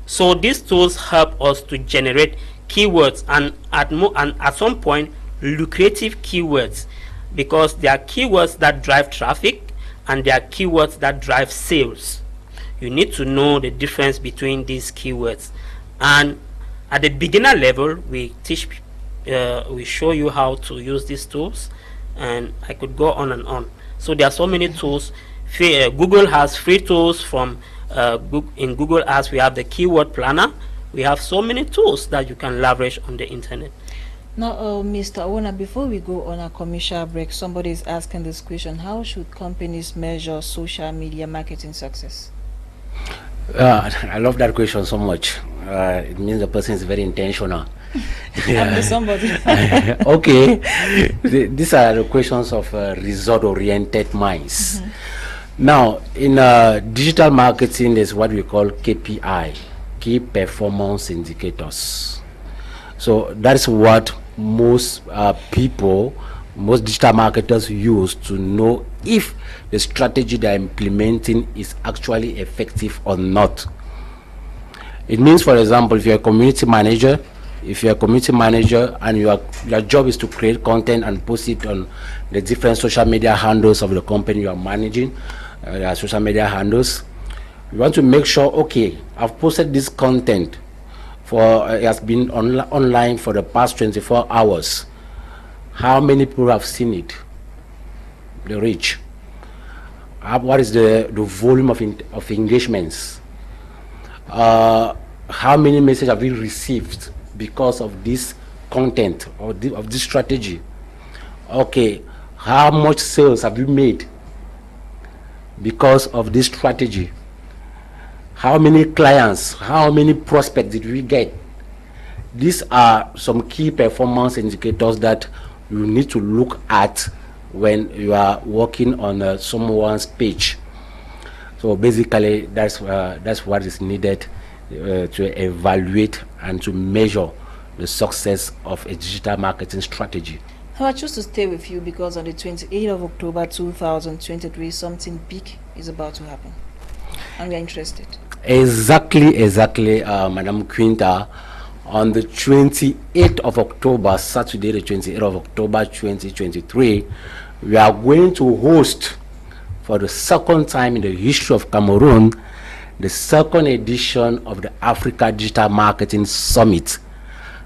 E: So these tools help us to generate keywords, and at some point lucrative keywords, because there are keywords that drive traffic and there are keywords that drive sales. You need to know the difference between these keywords, and at the beginner level we show you how to use these tools, and I could go on and on. So there are so many tools. Google has free tools from in Google Ads. We have the keyword planner. We have so many tools that you can leverage on the internet.
A: Now, Mr. Owona, before we go on a commercial break, somebody is asking this question: how should companies measure social media marketing success?
D: I love that question so much. It means the person is very intentional.
A: Yeah. Somebody.
D: Okay, these are the questions of result-oriented minds. Now, in digital marketing, there's what we call KPI, key performance indicators. So that's what most people, most digital marketers use to know if the strategy they're implementing is actually effective or not. It means, for example, if you're a community manager, and your job is to create content and post it on the different social media handles of the company you are managing, your social media handles, you want to make sure, okay, I've posted this content it has been online for the past 24 hours. How many people have seen it? The reach. What is the volume of engagements? How many messages have we received because of this content or of this strategy? Okay, how much sales have you made because of this strategy? How many clients, how many prospects did we get? These are some key performance indicators that you need to look at when you are working on someone's page. So basically, that's what is needed to evaluate and to measure the success of a digital marketing strategy.
A: I choose to stay with you because on the 28th of October 2023, something big is about to happen, and we are interested.
D: Exactly, Madam Quinter. On the 28th of October, Saturday the 28th of October 2023, we are going to host, for the second time in the history of Cameroon, the second edition of the Africa Digital Marketing Summit.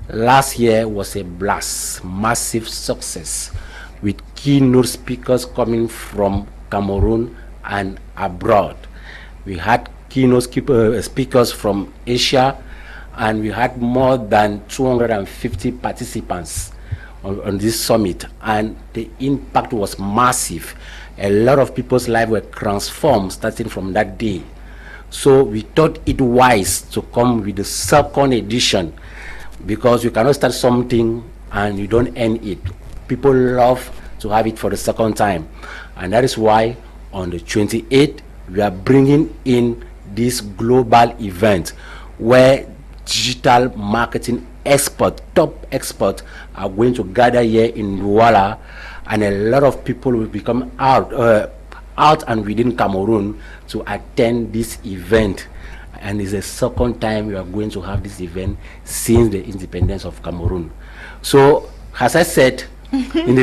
D: Last year was a blast, massive success, with keynote speakers coming from Cameroon and abroad. We had keynote speakers from Asia, and we had more than 250 participants on this summit, and the impact was massive. A lot of people's lives were transformed starting from that day. So we thought it wise to come with the second edition, because you cannot start something and you don't end it. People love to have it for the second time, and that is why on the 28th we are bringing in this global event where digital marketing top experts are going to gather here in Douala, and a lot of people will become out and within Cameroon to attend this event. And it's the second time we are going to have this event since the independence of Cameroon. So, as I said, in the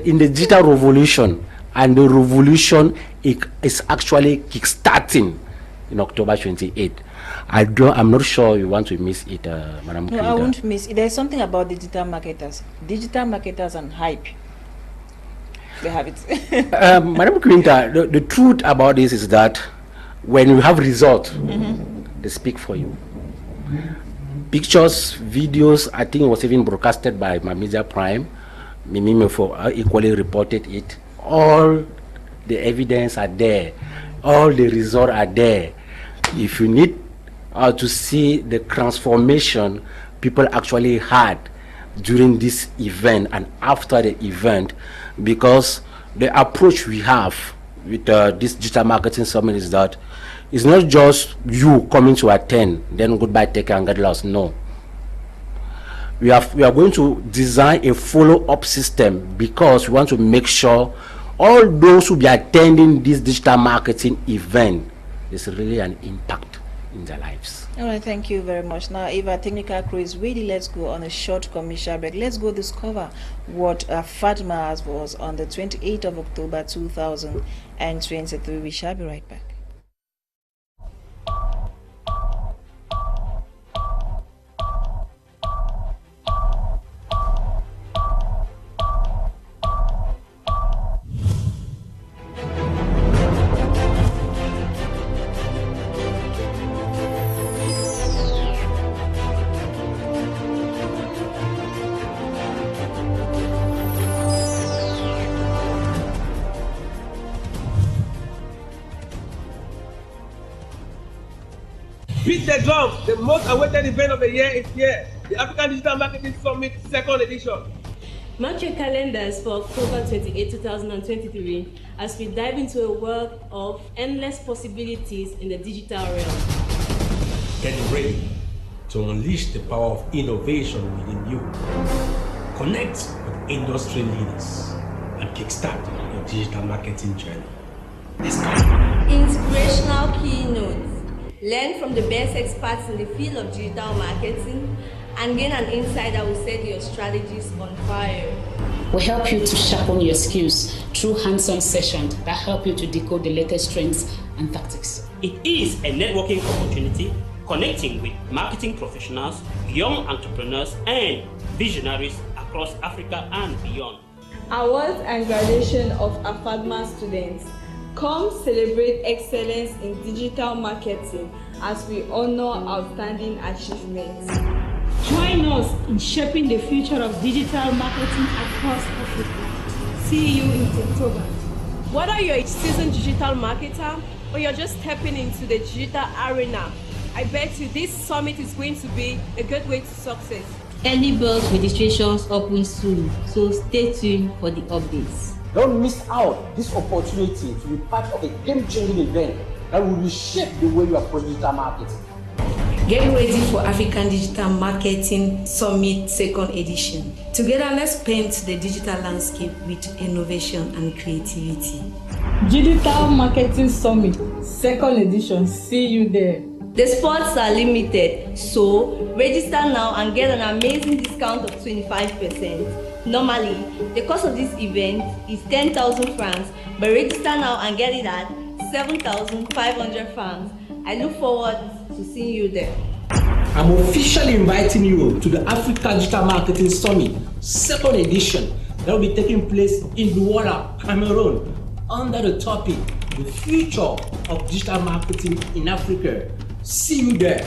D: in the digital revolution, and the revolution is actually kickstarting in October 28th. I'm not sure you want to miss it, Madam Quinter.
A: No, I won't miss it. There's something about digital marketers and hype. They have it.
D: Madam Quinter, the truth about this is that when you have results, they speak for you. Pictures, videos, I think it was even broadcasted by my media prime. Mimime for equally reported it. All the evidence are there. All the results are there. If you need to see the transformation people actually had during this event and after the event, because the approach we have with this digital marketing summit is that it's not just you coming to attend, then goodbye, take care and get lost. No. We are going to design a follow-up system, because we want to make sure all those who be attending this digital marketing event, there's really an impact in their lives.
A: All right, thank you very much. Now, if our technical crew is ready, let's go on a short commercial break. Let's go discover what Fatma was on the 28th of October 2023. We shall be right back.
F: Beat the drum! The most awaited event of the year is here. The African Digital Marketing Summit 2nd edition.
G: Mark your calendars for October 28, 2023 as we dive into a world of endless possibilities in the digital realm.
H: Get ready to unleash the power of innovation within you. Connect with industry leaders and kickstart your digital marketing journey. Let's go.
C: Inspirational keynotes. Learn from the best experts in the field of digital marketing and gain an insight that will set your strategies on fire.
I: We help you to sharpen your skills through hands-on sessions that help you to decode the latest trends and tactics.
E: It is a networking opportunity connecting with marketing professionals, young entrepreneurs, and visionaries across Africa and beyond.
J: Awards and graduation of AFADMA students. Come celebrate excellence in digital marketing as we honor outstanding achievements.
K: Join us in shaping the future of digital marketing across Africa. See you in October.
L: Whether you're a seasoned digital marketer or you're just stepping into the digital arena, I bet you this summit is going to be a good way to success.
M: Early bird registrations open soon, so stay tuned for the updates.
D: Don't miss out this opportunity to be part of a game-changing event that will reshape the way you approach digital marketing.
B: Get ready for African Digital Marketing Summit 2nd edition. Together, let's paint the digital landscape with innovation and creativity.
J: Digital Marketing Summit 2nd edition. See you there.
C: The spots are limited, so register now and get an amazing discount of 25%. Normally, the cost of this event is 10,000 francs, but register now and get it at 7,500 francs. I look forward to seeing you there.
H: I'm officially inviting you to the Africa Digital Marketing Summit 2nd edition that will be taking place in Owona, Cameroon, under the topic, The Future of Digital Marketing in Africa. See you there.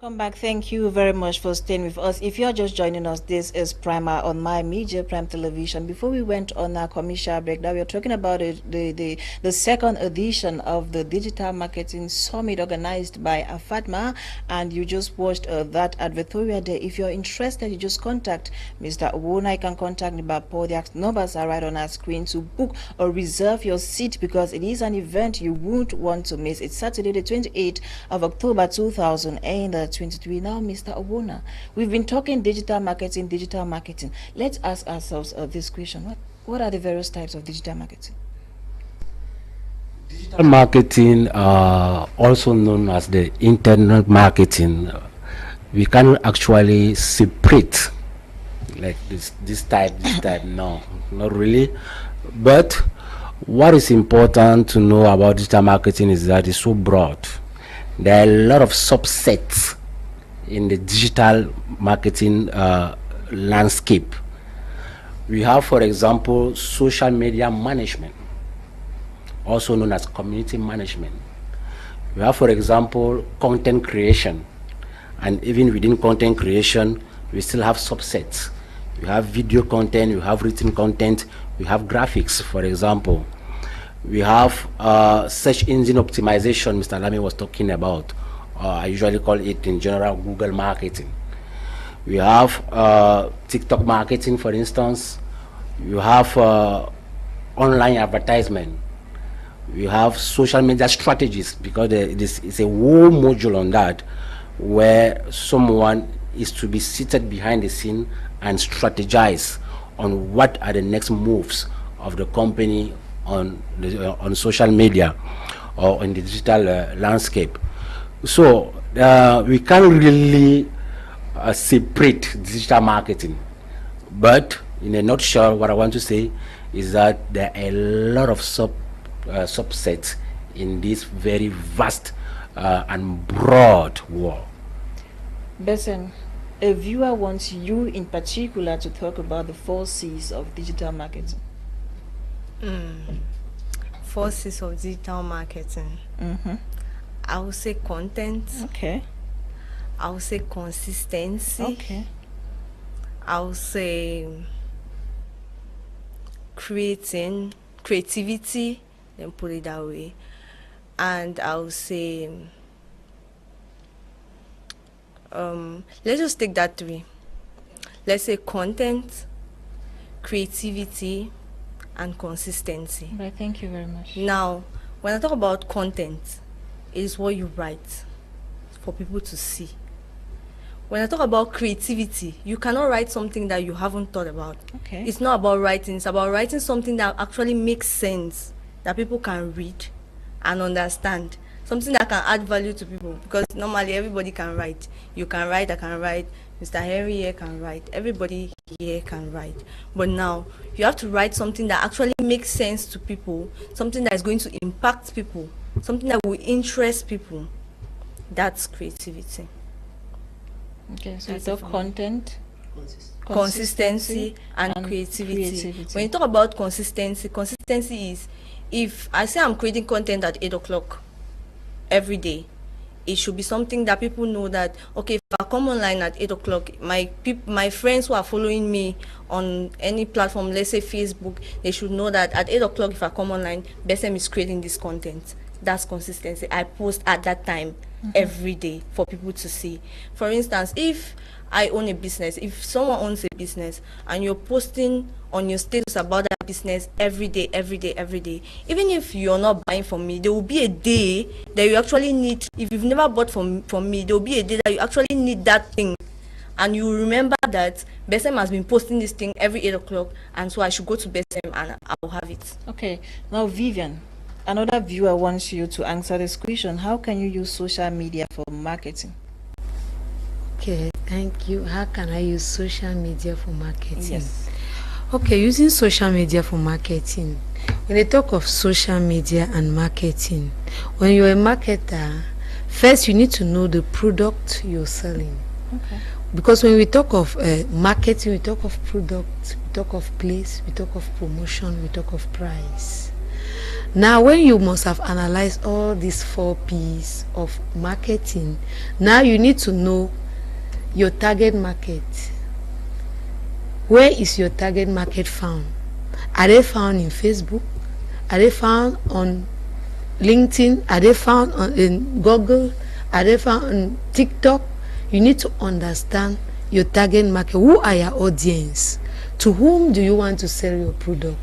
A: Welcome back. Thank you very much for staying with us. If you're just joining us, this is Primer on My Media Prime Television. Before we went on our commercial break, now we are talking about the 2nd edition of the Digital Marketing Summit organized by AFADMA, and you just watched that advertorial there. If you're interested, you just contact Mr. Owona. You can contact me by Paul. The numbers are right on our screen to book or reserve your seat, because it is an event you won't want to miss. It's Saturday, the 28th of October 2023. Now, Mr. Owona, we've been talking digital marketing. Let's ask ourselves this question. What are the various types of digital marketing?
D: Digital marketing, also known as the internet marketing, we can actually separate like this type, no, not really. But what is important to know about digital marketing is that it's so broad. There are a lot of subsets in the digital marketing landscape. We have, for example, social media management, also known as community management. We have, for example, content creation, and even within content creation, we still have subsets. We have video content, we have written content, we have graphics, for example. We have search engine optimization, Mr. Lamy was talking about. I usually call it in general Google marketing. We have TikTok marketing, for instance. You have online advertisement. We have social media strategies, because it's a whole module on that, where someone is to be seated behind the scene and strategize on what are the next moves of the company on social media or in the digital landscape. So we can't really separate digital marketing, but in a nutshell, what I want to say is that there are a lot of subsets in this very vast and broad world.
A: Besen, a viewer wants you in particular to talk about the 4 C's of digital marketing.
C: 4 C's of digital marketing. I would say content.
A: Okay.
C: I would say consistency.
A: Okay.
C: I would say creativity, then put it that way. And I would say let's just take that 3. Let's say content, creativity, and consistency.
A: Right, thank you very much.
C: Now, when I talk about content, it is what you write for people to see. When I talk about creativity, you cannot write something that you haven't thought about.
A: Okay.
C: It's not about writing, it's about writing something that actually makes sense, that people can read and understand. Something that can add value to people, because normally everybody can write. You can write, I can write, Mr. Henry here can write, everybody here can write. But now, you have to write something that actually makes sense to people, something that is going to impact people, something that will interest people. That's creativity.
A: Okay, so you talk content,
C: consistency and creativity. When you talk about consistency is, if I say I'm creating content at 8 o'clock every day, it should be something that people know that, okay, if I come online at 8 o'clock, my friends who are following me on any platform, let's say Facebook, they should know that at 8 o'clock, if I come online, Besem is creating this content. That's consistency. I post at that time every day for people to see. For instance, if I own a business, if someone owns a business and you're posting on your status about that business every day, even if you're not buying from me, there will be a day that you actually need. If you've never bought from me, there will be a day that you actually need that thing, and you remember that Besem has been posting this thing every 8 o'clock, and so I should go to Besem and I will have it.
A: Okay, now Vivian, another viewer wants you to answer this question. How can you use social media for marketing?
B: Okay, thank you. How can I use social media for marketing?
A: Yes.
B: Okay, using social media for marketing. When they talk of social media and marketing, when you're a marketer, first you need to know the product you're selling.
A: Okay.
B: Because when we talk of marketing, we talk of product, we talk of place, we talk of promotion, we talk of price. Now, when you must have analyzed all these 4 P's of marketing, now you need to know your target market. Where is your target market found? Are they found in Facebook? Are they found on LinkedIn? Are they found in Google? Are they found on TikTok? You need to understand your target market. Who are your audience? To whom do you want to sell your product?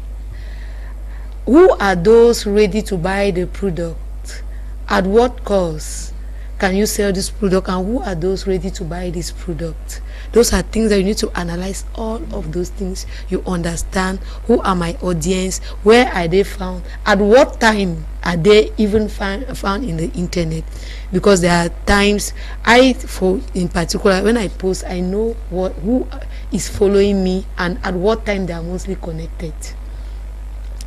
B: Who are those ready to buy the product? At what cost can you sell this product, and who are those ready to buy this product? Those are things that you need to analyze. All of those things, you understand who are my audience, where are they found, at what time are they even found in the internet, because there are times in particular, when I post, I know who is following me and at what time they are mostly connected.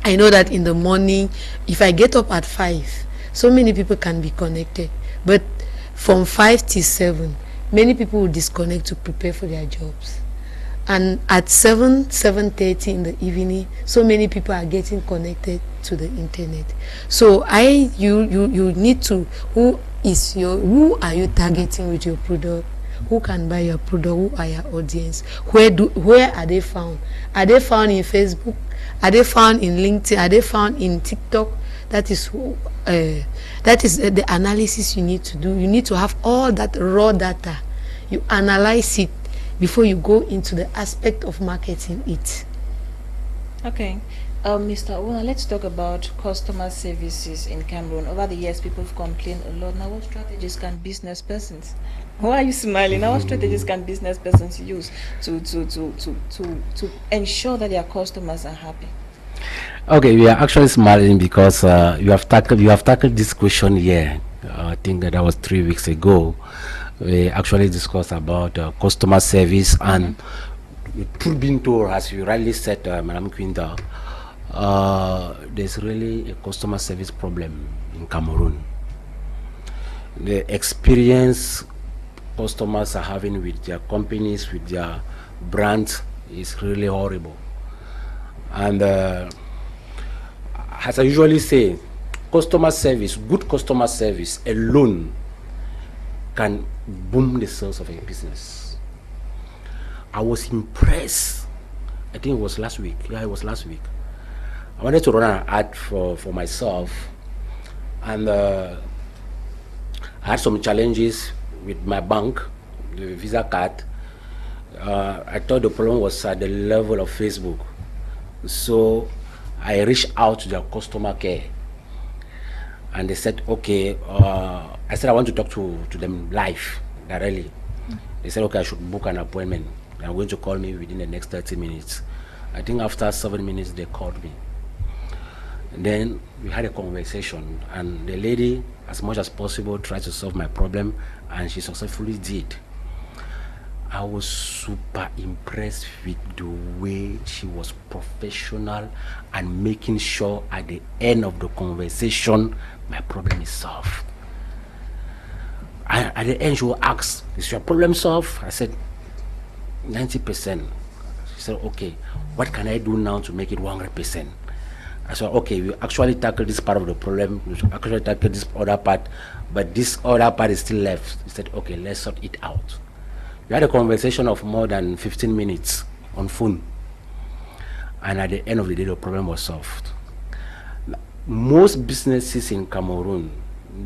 B: I know that in the morning, if I get up at 5, so many people can be connected, but from 5 to 7, many people will disconnect to prepare for their jobs. And at 7:30 in the evening, so many people are getting connected to the internet. So you need to, who are you targeting with your product? Who can buy your product? Who are your audience? Where are they found? Are they found in Facebook? Are they found in LinkedIn? Are they found in TikTok? That is the analysis you need to do. You need to have all that raw data. You analyze it before you go into the aspect of marketing it.
A: Okay. Mr. Owona, let's talk about customer services in Cameroon. Over the years, people have complained a lot. Now, what strategies can business persons? Why are you smiling? Now, what strategies can business persons use to ensure that their customers are happy?
D: Okay, we are actually smiling because you have tackled this question here. I think that was 3 weeks ago. We actually discussed about customer service, and truth being told, as you rightly said, Madam Quinter, there's really a customer service problem in Cameroon. The experience customers are having with their companies, with their brands, is really horrible. And as I usually say, customer service, good customer service alone can boom the sales of a business. I was impressed. I think it was last week. Yeah, it was last week. I wanted to run an ad for myself, and I had some challenges with my bank, the Visa card. I thought the problem was at the level of Facebook. So I reached out to their customer care, and they said, okay, I said I want to talk to them live, directly. They said, okay, I should book an appointment. They're going to call me within the next 30 minutes. I think after 7 minutes, they called me. And then we had a conversation, and the lady, as much as possible, tried to solve my problem, and she successfully did. I was super impressed with the way she was professional and making sure at the end of the conversation my problem is solved. At the end she will ask, is your problem solved? I said 90%. She said, okay, what can I do now to make it 100%? I said, okay, we actually tackled this part of the problem, we should actually tackle this other part, but this other part is still left. He said, okay, let's sort it out. We had a conversation of more than 15 minutes on phone, and at the end of the day, the problem was solved. Most businesses in Cameroon,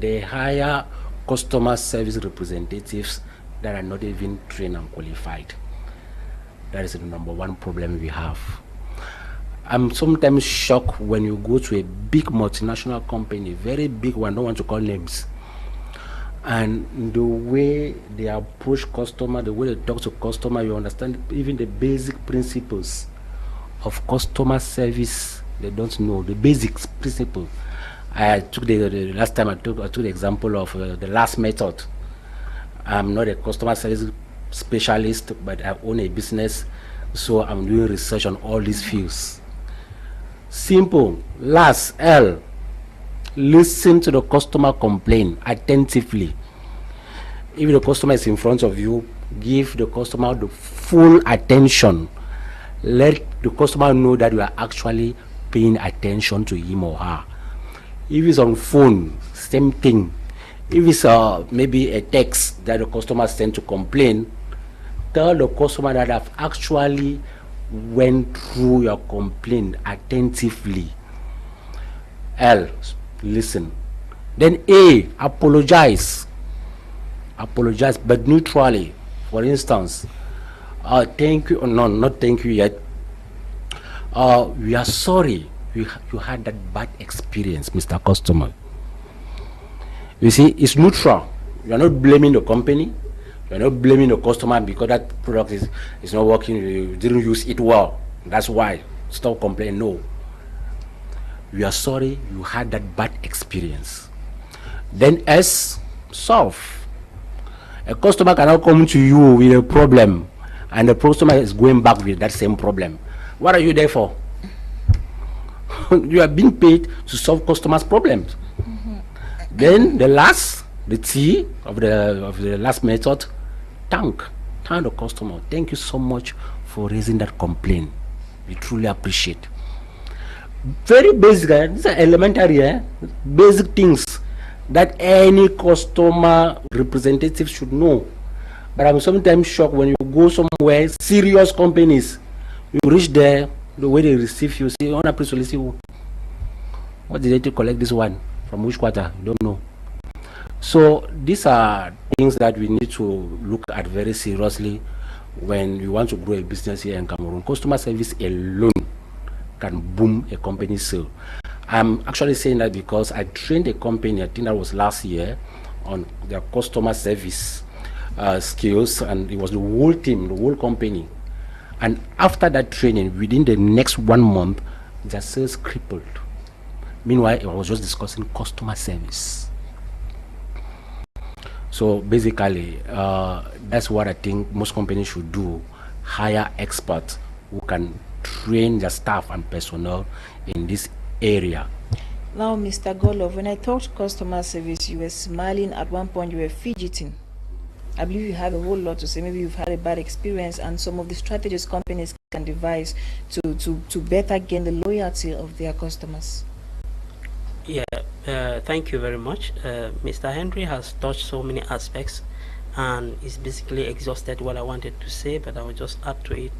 D: they hire customer service representatives that are not even trained and qualified. That is the #1 problem we have. I'm sometimes shocked when you go to a big multinational company, very big one, I don't want to call names, and the way they approach customer, the way they talk to customer, you understand even the basic principles of customer service. They don't know the basic principle. I took the last time I took the example of the last method. I'm not a customer service specialist, but I own a business, so I'm doing research on all these fields. Simple. Last L. Listen to the customer complaint attentively. If the customer is in front of you, give the customer the full attention. Let the customer know that you are actually paying attention to him or her. If it's on phone, same thing. If it's maybe a text that the customer sent to complain, tell the customer that I've actually went through your complaint attentively. L. Listen. Then A, apologize. Apologize, but neutrally. For instance, thank you. No, not thank you yet. We are sorry you had that bad experience, Mr. Customer. You see, it's neutral. You are not blaming the company. You You're not blaming the customer because that product is not working, you didn't use it well. That's why. Stop complaining. No. We are sorry you had that bad experience. Then S, solve. A customer cannot come to you with a problem and the customer is going back with that same problem. What are you there for? You are being paid to solve customers' problems. Then the last, the T of the last method, thank the customer. Thank you so much for raising that complaint. We truly appreciate. Very basic, these are elementary, basic things that any customer representative should know. But I'm sometimes shocked when you go somewhere, serious companies, you reach there, the way they receive you, say, "Owona, please solicit you. What did they to collect this one? From which quarter? Don't know." So these are things that we need to look at very seriously when we want to grow a business here in Cameroon. Customer service alone can boom a company's sale. I'm actually saying that because I trained a company, I think that was last year, on their customer service skills, and it was the whole team, the whole company. And after that training, within the next 1 month, their sales crippled. Meanwhile, I was just discussing customer service. So basically, that's what I think most companies should do: hire experts who can train their staff and personnel in this area.
A: Now, Mr. Golov, when I talked customer service, you were smiling. At one point, you were fidgeting. I believe you have a whole lot to say. Maybe you've had a bad experience, and some of the strategies companies can devise to better gain the loyalty of their customers.
E: Yeah, thank you very much. Mr. Henry has touched so many aspects, and it's basically exhausted what I wanted to say, but I will just add to it.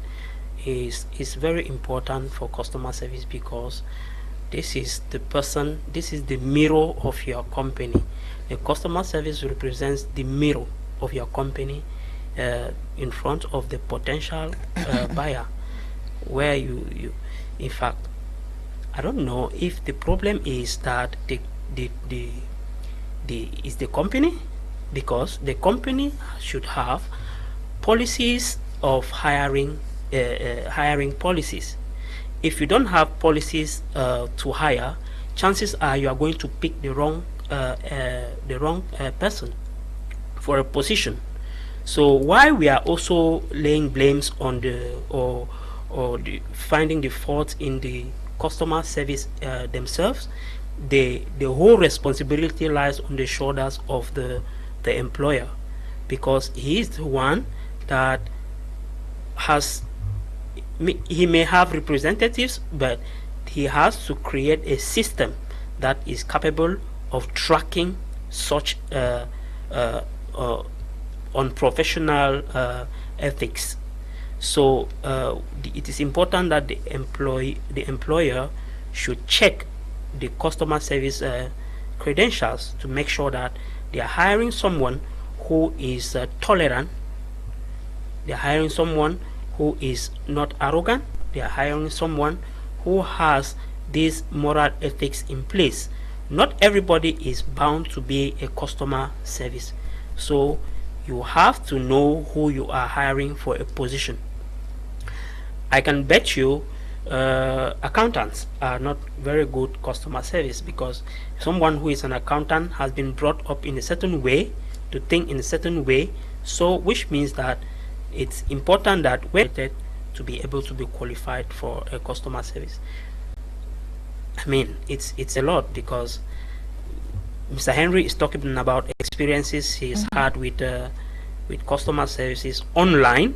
E: It's very important for customer service because this is the mirror of your company. The customer service represents the mirror of your company in front of the potential buyer, where you in fact, I don't know if the problem is that is the company, because the company should have policies of hiring policies. If you don't have policies to hire, chances are you are going to pick the wrong person for a position. So while we are also laying blames on finding the fault in the customer service themselves, the whole responsibility lies on the shoulders of the employer, because he is the one that he may have representatives, but he has to create a system that is capable of tracking such unprofessional ethics. So it is important that the employer should check the customer service credentials to make sure that they are hiring someone who is tolerant, they are hiring someone who is not arrogant, they are hiring someone who has these moral ethics in place. Not everybody is bound to be a customer service, so you have to know who you are hiring for a position. I can bet you accountants are not very good customer service, because someone who is an accountant has been brought up in a certain way, to think in a certain way, so which means that it's important that we're to be able to be qualified for a customer service. I mean, it's a lot, because Mr. Henry is talking about experiences he's had with customer services online,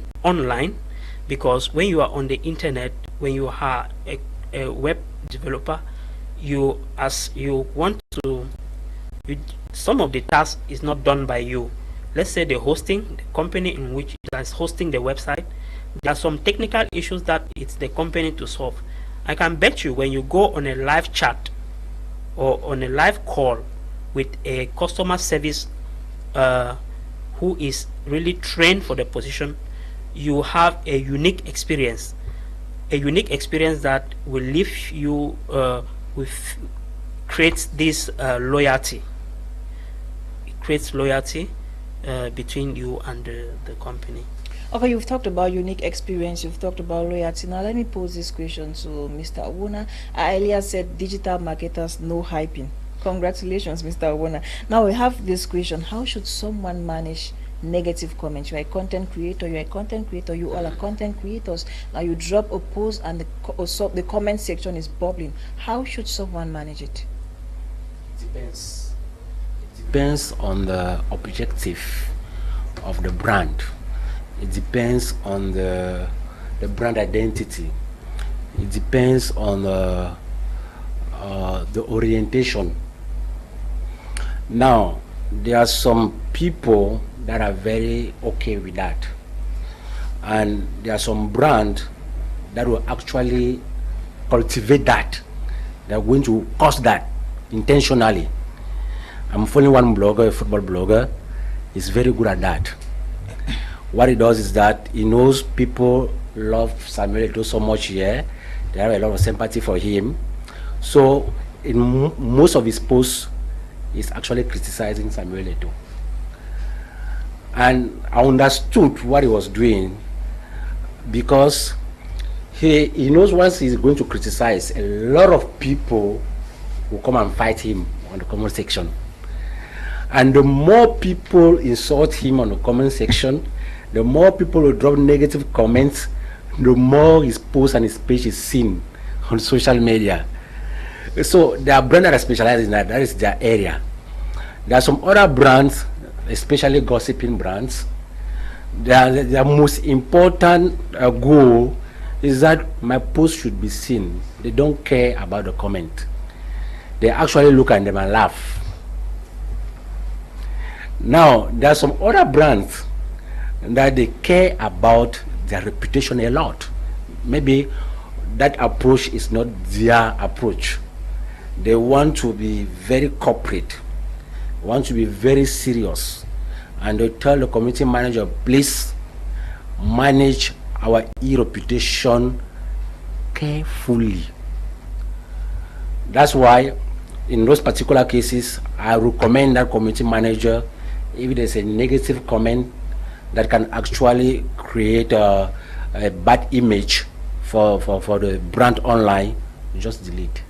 E: because when you are on the internet, when you are a web developer, some of the tasks is not done by you. Let's say the company in which is hosting the website, there are some technical issues that it's the company to solve. I can bet you when you go on a live chat or on a live call with a customer service who is really trained for the position, you have a unique experience that will leave you creates this loyalty. It creates loyalty, between you and the company.
A: Okay, you've talked about unique experience, you've talked about loyalty. Now let me pose this question to Mr. Owona. I earlier said digital marketers no hyping. Congratulations, Mr. Owona. Now we have this question: how should someone manage negative comments? You're a content creator, you all are content creators. Now you drop a post and the comment section is bubbling. How should someone manage it?
D: Depends. It depends on the objective of the brand. It depends on the brand identity. It depends on the orientation. Now, there are some people that are very okay with that, and there are some brands that will actually cultivate that. They're going to cause that intentionally. I'm following one blogger, a football blogger. He's very good at that. What he does is that he knows people love Samuel Eto'o so much here. They have a lot of sympathy for him. So in most of his posts, he's actually criticizing Samuel Eto'o. And I understood what he was doing, because he knows once he's going to criticize, a lot of people will come and fight him on the comment section. And the more people insult him on the comment section, the more people will drop negative comments, the more his post and his page is seen on social media. So there are brands that are specialized in that. That is their area. There are some other brands, especially gossiping brands. Their most important goal is that my post should be seen. They don't care about the comment. They actually look at them and laugh. Now, there are some other brands that they care about their reputation a lot. Maybe that approach is not their approach. They want to be very corporate, want to be very serious, and they tell the community manager, please manage our e-reputation carefully. That's why in those particular cases, I recommend that community manager, if there's a negative comment that can actually create a bad image for the brand online, just delete.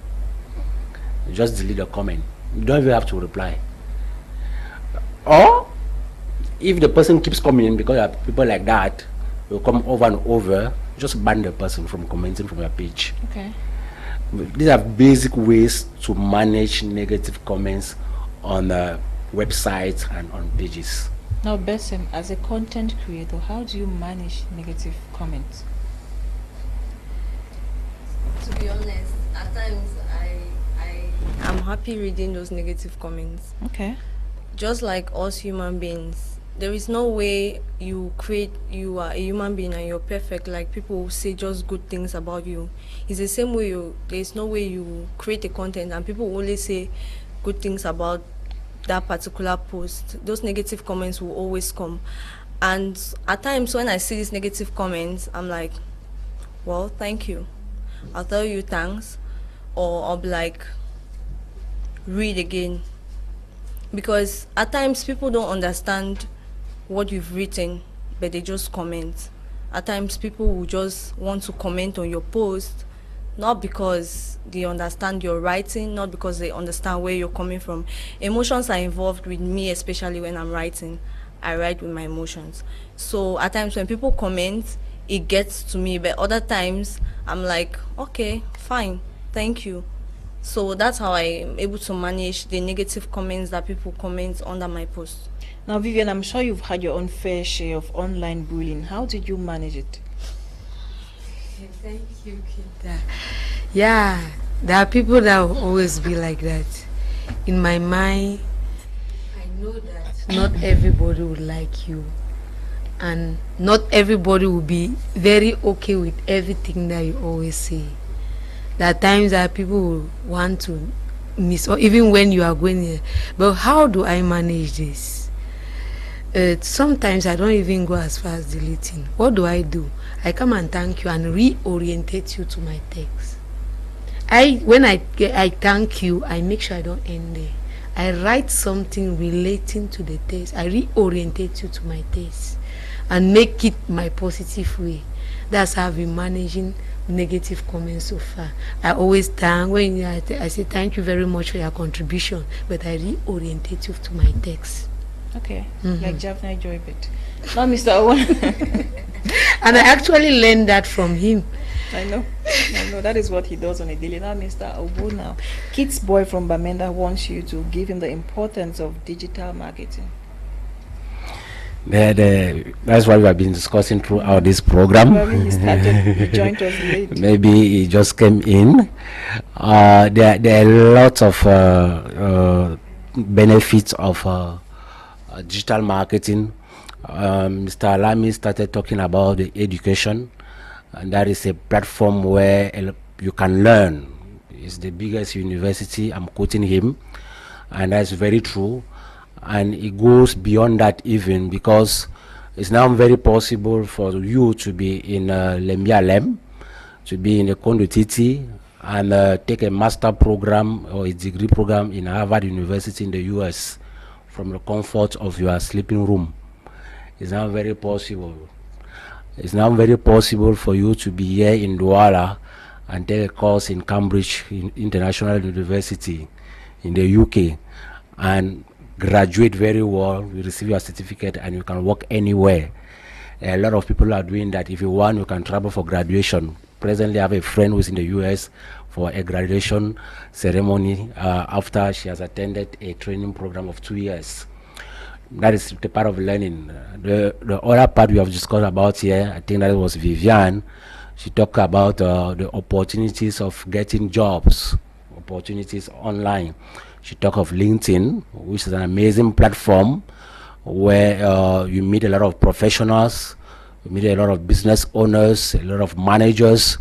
D: Just delete the comment. You don't even have to reply. Or if the person keeps coming, because there are people like that will come over and over, just ban the person from commenting from your page.
A: Okay.
D: These are basic ways to manage negative comments on websites and on pages.
A: Now, Besem, as a content creator, how do you manage negative comments?
C: To be honest, at times I'm happy reading those negative comments.
A: Okay.
C: Just like us human beings, there is no way you are a human being and you're perfect. Like people will say just good things about you. It's the same way there's no way you create a content and people will only say good things about that particular post. Those negative comments will always come. And at times when I see these negative comments, I'm like, well, thank you. I'll tell you thanks, or I'll be like, read again. Because at times people don't understand what you've written, but they just comment. At times people will just want to comment on your post, not because they understand your writing, not because they understand where you're coming from. Emotions are involved with me, especially when I'm writing. I write with my emotions. So at times when people comment, it gets to me, but other times I'm like, okay, fine, thank you. So that's how I'm able to manage the negative comments that people comment under my post.
A: Now, Vivian, I'm sure you've had your own fair share of online bullying. How did you manage it?
B: Thank you, Quinter. Yeah, there are people that will always be like that. In my mind, I know that not everybody would like you, and not everybody will be very okay with everything that you always say. There are times that people will want to miss, or even when you are going there. But how do I manage this? Sometimes I don't even go as far as deleting. What do? I come and thank you and reorientate you to my text. When I thank you, I make sure I don't end there. I write something relating to the taste. I reorientate you to my taste and make it my positive way. That's how I've been managing negative comments so far. I always thank when I say thank you very much for your contribution, but I reorientate you to my text.
A: Okay, like Jaffna Joybit. Now, Mr. Owona.
B: And I actually learned that from him.
A: I know. That is what he does on a daily. Now, Mr. Awudu, Kit's boy from Bamenda wants you to give him the importance of digital marketing.
D: That's what we have been discussing throughout this program.
A: Probably he started, he joined us late.
D: Maybe he just came in. There are lots of benefits of digital marketing. Mr. Alami started talking about the education, and that is a platform where you can learn. It's the biggest university, I'm quoting him, and that's very true. And it goes beyond that even, because it's now very possible for you to be in Lembialem, to be in a Kondotiti, and take a master program or a degree program in Harvard University in the US from the comfort of your sleeping room. It's now very possible. It's now very possible for you to be here in Douala and take a course in Cambridge International University in the UK and graduate very well, you receive your certificate, and you can work anywhere. A lot of people are doing that. If you want, you can travel for graduation. Presently, I have a friend who's in the US for a graduation ceremony after she has attended a training program of 2 years. That is the part of learning. The other part we have discussed about here, I think that was Veveian. She talked about the opportunities of getting jobs, opportunities online. She talked of LinkedIn, which is an amazing platform where you meet a lot of professionals, you meet a lot of business owners, a lot of managers.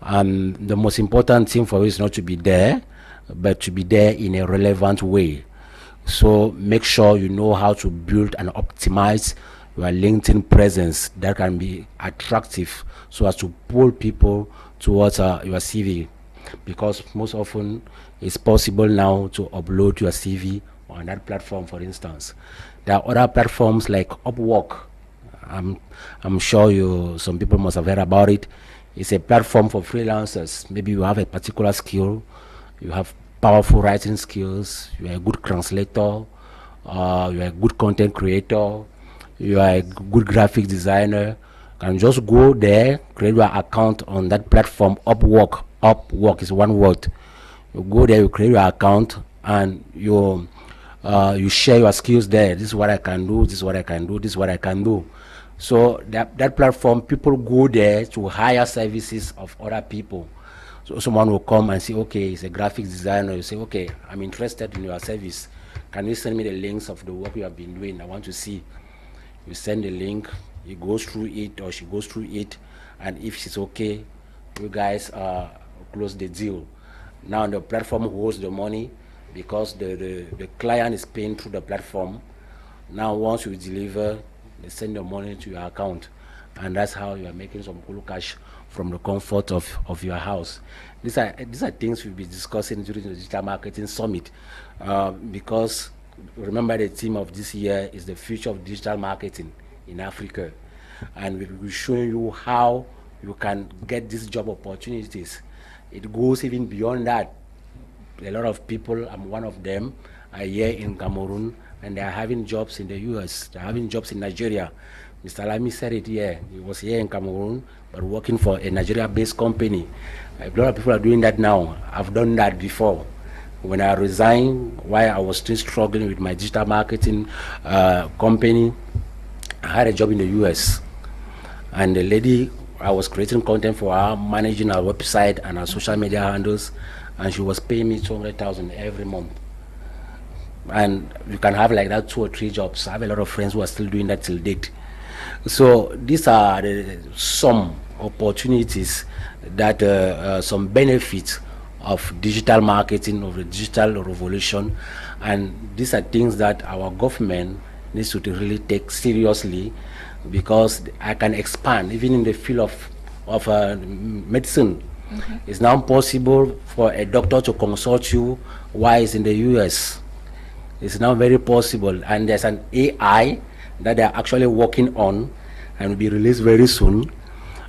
D: The most important thing for you is not to be there, but to be there in a relevant way. So make sure you know how to build and optimize your LinkedIn presence that can be attractive so as to pull people towards your CV. Because most often it's possible now to upload your CV on that platform, for instance. There are other platforms like Upwork. I'm sure some people must have heard about it. It's a platform for freelancers. Maybe you have a particular skill, you have powerful writing skills, you are a good translator, you are a good content creator, you are a good graphic designer. You can just go there, create your account on that platform, Upwork. Upwork is one word. You go there, you create your account, and you share your skills there. This is what I can do, this is what I can do, this is what I can do. So that platform, people go there to hire services of other people. So someone will come and say, okay, it's a graphic designer. You say, okay, I'm interested in your service. Can you send me the links of the work you have been doing? I want to see. You send the link, he goes through it or she goes through it, and if she's okay, you guys close the deal. Now the platform holds the money because the client is paying through the platform. Now once you deliver, they send the money to your account, and that's how you are making some cool cash from the comfort of your house. These are things we'll be discussing during the Digital Marketing Summit, because remember the theme of this year is the future of digital marketing in Africa, and we'll be showing you how you can get these job opportunities. It goes even beyond that. A lot of people, I'm one of them, are here in Cameroon, and they are having jobs in the US, they're having jobs in Nigeria. Mr. Lamy said it here. He was here in Cameroon, but working for a Nigeria-based company. A lot of people are doing that now. I've done that before. When I resigned, while I was still struggling with my digital marketing company, I had a job in the US. And the lady, I was creating content for her, managing our website and our social media handles, and she was paying me 200,000 every month. And you can have like that 2 or 3 jobs. I have a lot of friends who are still doing that till date. So these are some opportunities that some benefits of digital marketing, of the digital revolution, and these are things that our government needs to really take seriously, because I can expand even in the field of medicine. It's now possible for a doctor to consult you while he's in the US. It's now very possible, and there's an AI that they're actually working on and will be released very soon,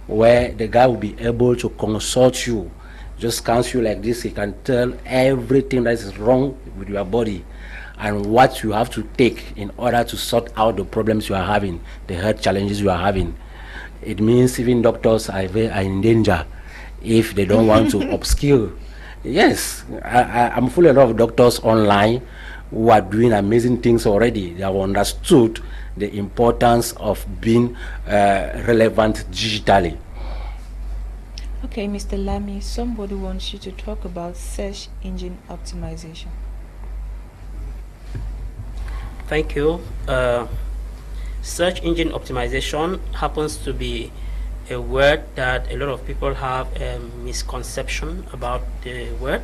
D: where the guy will be able to consult you, just scans you like this. He can tell everything that is wrong with your body and what you have to take in order to sort out the problems you are having, the health challenges you are having. It means even doctors are in danger if they don't want to upskill. Yes, I'm full of doctors online who are doing amazing things already. They have understood the importance of being relevant digitally.
A: Okay, Mr. Lamy, somebody wants you to talk about search engine optimization.
E: Thank you. Search engine optimization happens to be a word that a lot of people have a misconception about the word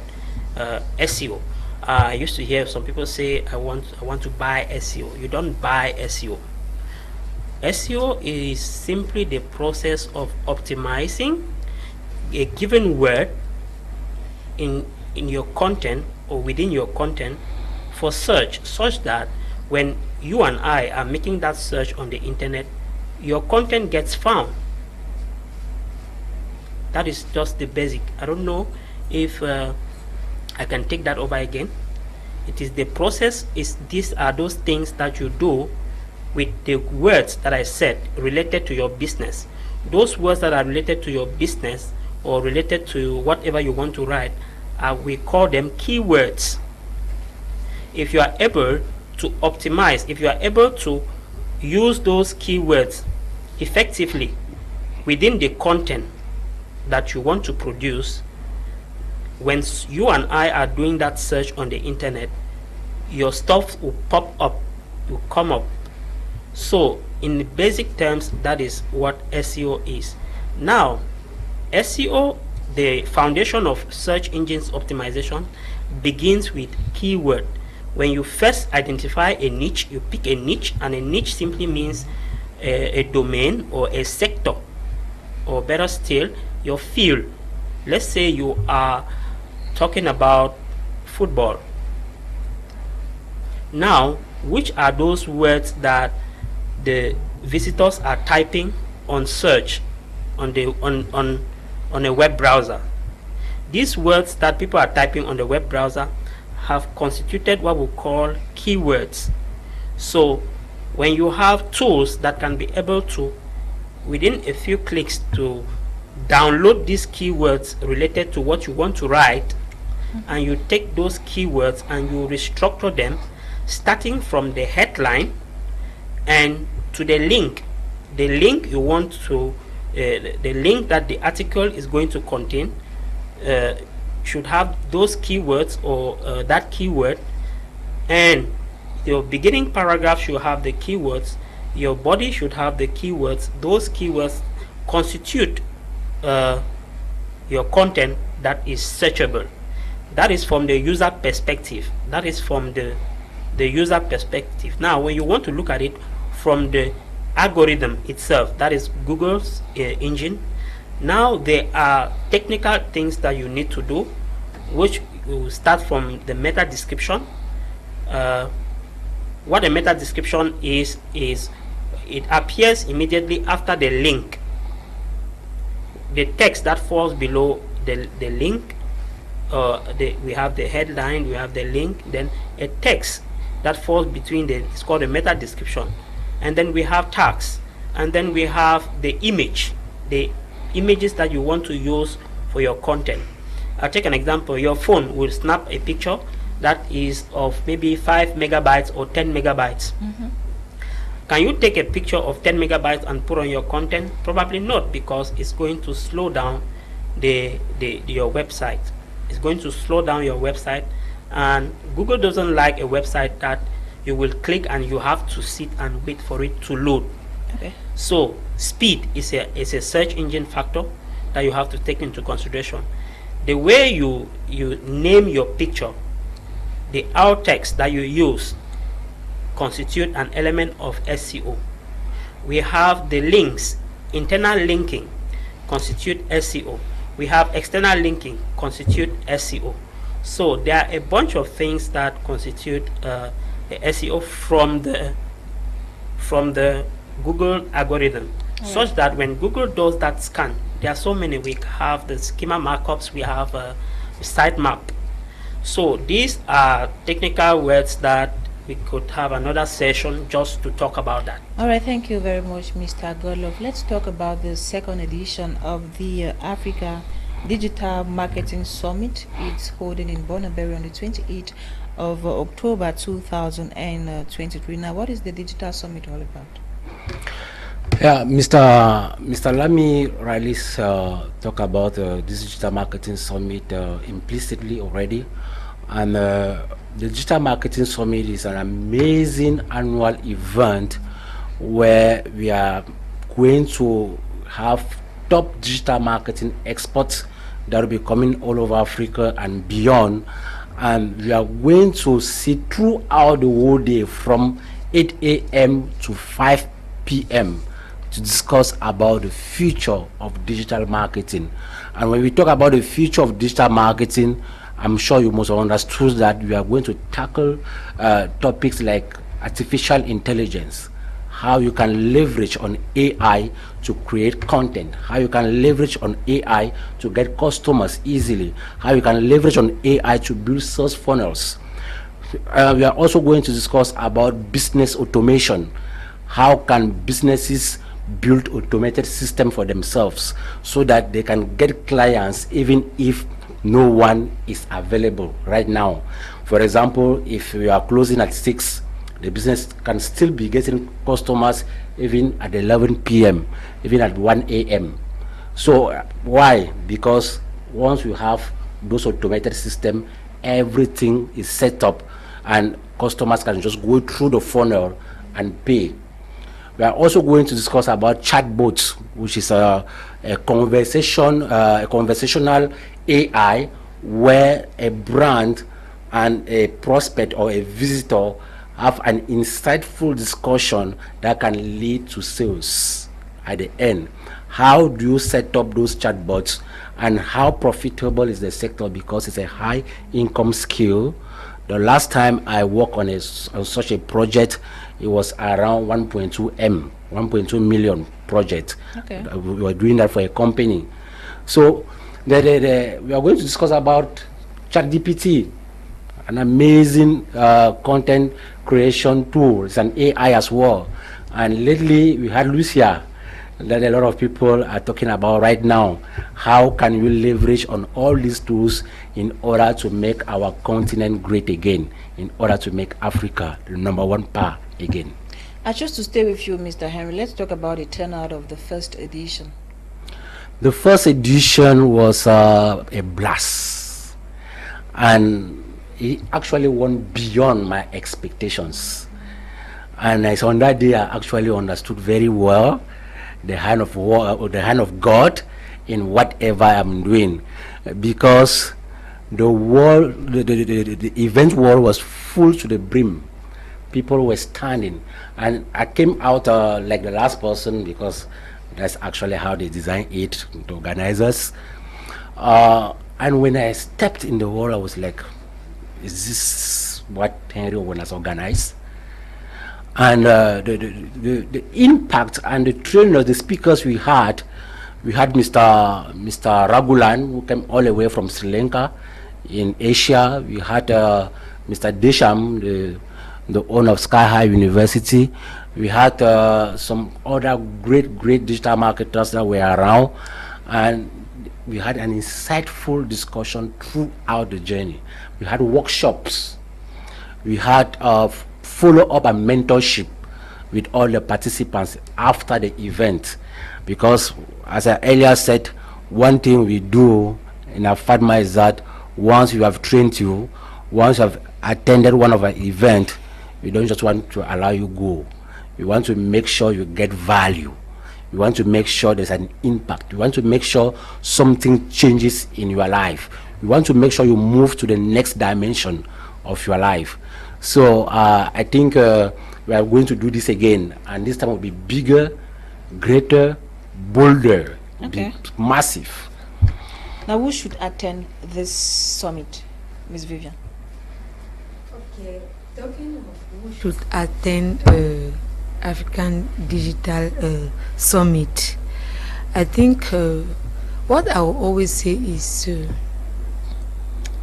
E: SEO. I used to hear some people say, I want to buy SEO. You don't buy SEO. SEO is simply the process of optimizing a given word in your content or within your content for search, such that when you and I are making that search on the internet, your content gets found. That is just the basic. I don't know if I can take that over again. It is the process. These are those things that you do with the words that I said related to your business. Those words that are related to your business or related to whatever you want to write, we call them keywords. If you are able to optimize, if you are able to use those keywords effectively within the content that you want to produce, when you and I are doing that search on the internet, your stuff will pop up, will come up. So in the basic terms, that is what SEO is. Now, SEO, the foundation of search engines optimization, begins with keyword. When you first identify a niche, you pick a niche, and a niche simply means a domain or a sector, or better still, your field. Let's say you are talking about football. Now, which are those words that the visitors are typing on search on a web browser? These words that people are typing on the web browser have constituted what we call keywords. So when you have tools that can be able to, within a few clicks, to download these keywords related to what you want to write, and you take those keywords and you restructure them, starting from the headline and to the link you want to, the link that the article is going to contain, should have those keywords or that keyword, and your beginning paragraph should have the keywords, your body should have the keywords. Those keywords constitute your content that is searchable. That is from the user perspective. That is from the user perspective. Now, when you want to look at it from the algorithm itself, that is Google's engine, now there are technical things that you need to do, which will start from the meta description. What a meta description is it appears immediately after the link. The text that falls below the link, we have the headline, we have the link, then a text that falls between it's called a meta description, and then we have tags, and then we have the image, the images that you want to use for your content. I'll take an example. Your phone will snap a picture that is of maybe 5 megabytes or 10 megabytes. Can you take a picture of 10 megabytes and put on your content? Probably not, because it's going to slow down your website. It's going to slow down your website, and Google doesn't like a website that you will click and you have to sit and wait for it to load.
A: Okay.
E: So speed is a search engine factor that you have to take into consideration. The way you name your picture, the alt text that you use, constitute an element of SEO. We have the links, internal linking constitute SEO. We have external linking constitute SEO. So there are a bunch of things that constitute SEO from the Google algorithm, such that when Google does that scan, there are so many. We have the schema markups, we have a sitemap. So these are technical words that we could have another session just to talk about that.
A: All right, thank you very much, Mr. Godlove. Let's talk about the second edition of the Africa Digital Marketing Summit. It's holding in Bonneberry on the 28th of October 2023. Now, what is the Digital Summit all about?
D: Yeah, Mr. Lamy Riley talk about the Digital Marketing Summit implicitly already, and the Digital Marketing Summit is an amazing annual event where we are going to have top digital marketing experts that will be coming all over Africa and beyond, and we are going to see throughout the whole day from 8 a.m. to 5 p.m. to discuss about the future of digital marketing. And when we talk about the future of digital marketing, I'm sure you must have understood that we are going to tackle topics like artificial intelligence, how you can leverage on AI to create content, how you can leverage on AI to get customers easily, how you can leverage on AI to build sales funnels. We are also going to discuss about business automation. How can businesses build automated system for themselves so that they can get clients even if no one is available right now. For example, if we are closing at 6, the business can still be getting customers even at 11 p.m., even at 1 a.m. So why? Because once you have those automated system, everything is set up and customers can just go through the funnel and pay. We are also going to discuss about chatbots, which is a conversational AI where a brand and a prospect or a visitor have an insightful discussion that can lead to sales at the end. How do you set up those chatbots, and how profitable is the sector, because it's a high income skill? The last time I worked on such a project, it was around 1.2 million project.
A: Okay.
D: We were doing that for a company. So we are going to discuss about ChatGPT, an amazing content creation tool. It's an AI as well. And lately we had Lucia that a lot of people are talking about right now. How can we leverage on all these tools in order to make our continent great again, in order to make Africa the #1 power again?
A: Just to stay with you, Mr. Henry, let's talk about the turnout of the first edition.
D: The first edition was a blast, and it actually went beyond my expectations. And as on that day, I actually understood very well the hand of God in whatever I'm doing, because the event world was full to the brim. People were standing, and I came out like the last person, because that's actually how they design it, the organizers. And when I stepped in the world, I was like, is this what Henry Owona has organized? And the impact and the training of the speakers we had Mr. Ragulan, who came all the way from Sri Lanka in Asia. We had Mr. Desham, the owner of Sky High University. We had some other great digital marketers that were around, and we had an insightful discussion throughout the journey. We had workshops. We had follow-up and mentorship with all the participants after the event, because as I earlier said, one thing we do in our FADMA is that once we have trained you, once you have attended one of our events, we don't just want to allow you go. We want to make sure you get value. We want to make sure there's an impact. We want to make sure something changes in your life. We want to make sure you move to the next dimension of your life. So I think we are going to do this again, and this time will be bigger, greater, bolder,
A: Okay.
D: massive.
A: Now, who should attend this summit, Ms. Vivian?
C: Okay,
B: Talking of who should attend African Digital Summit, I think what I will always say is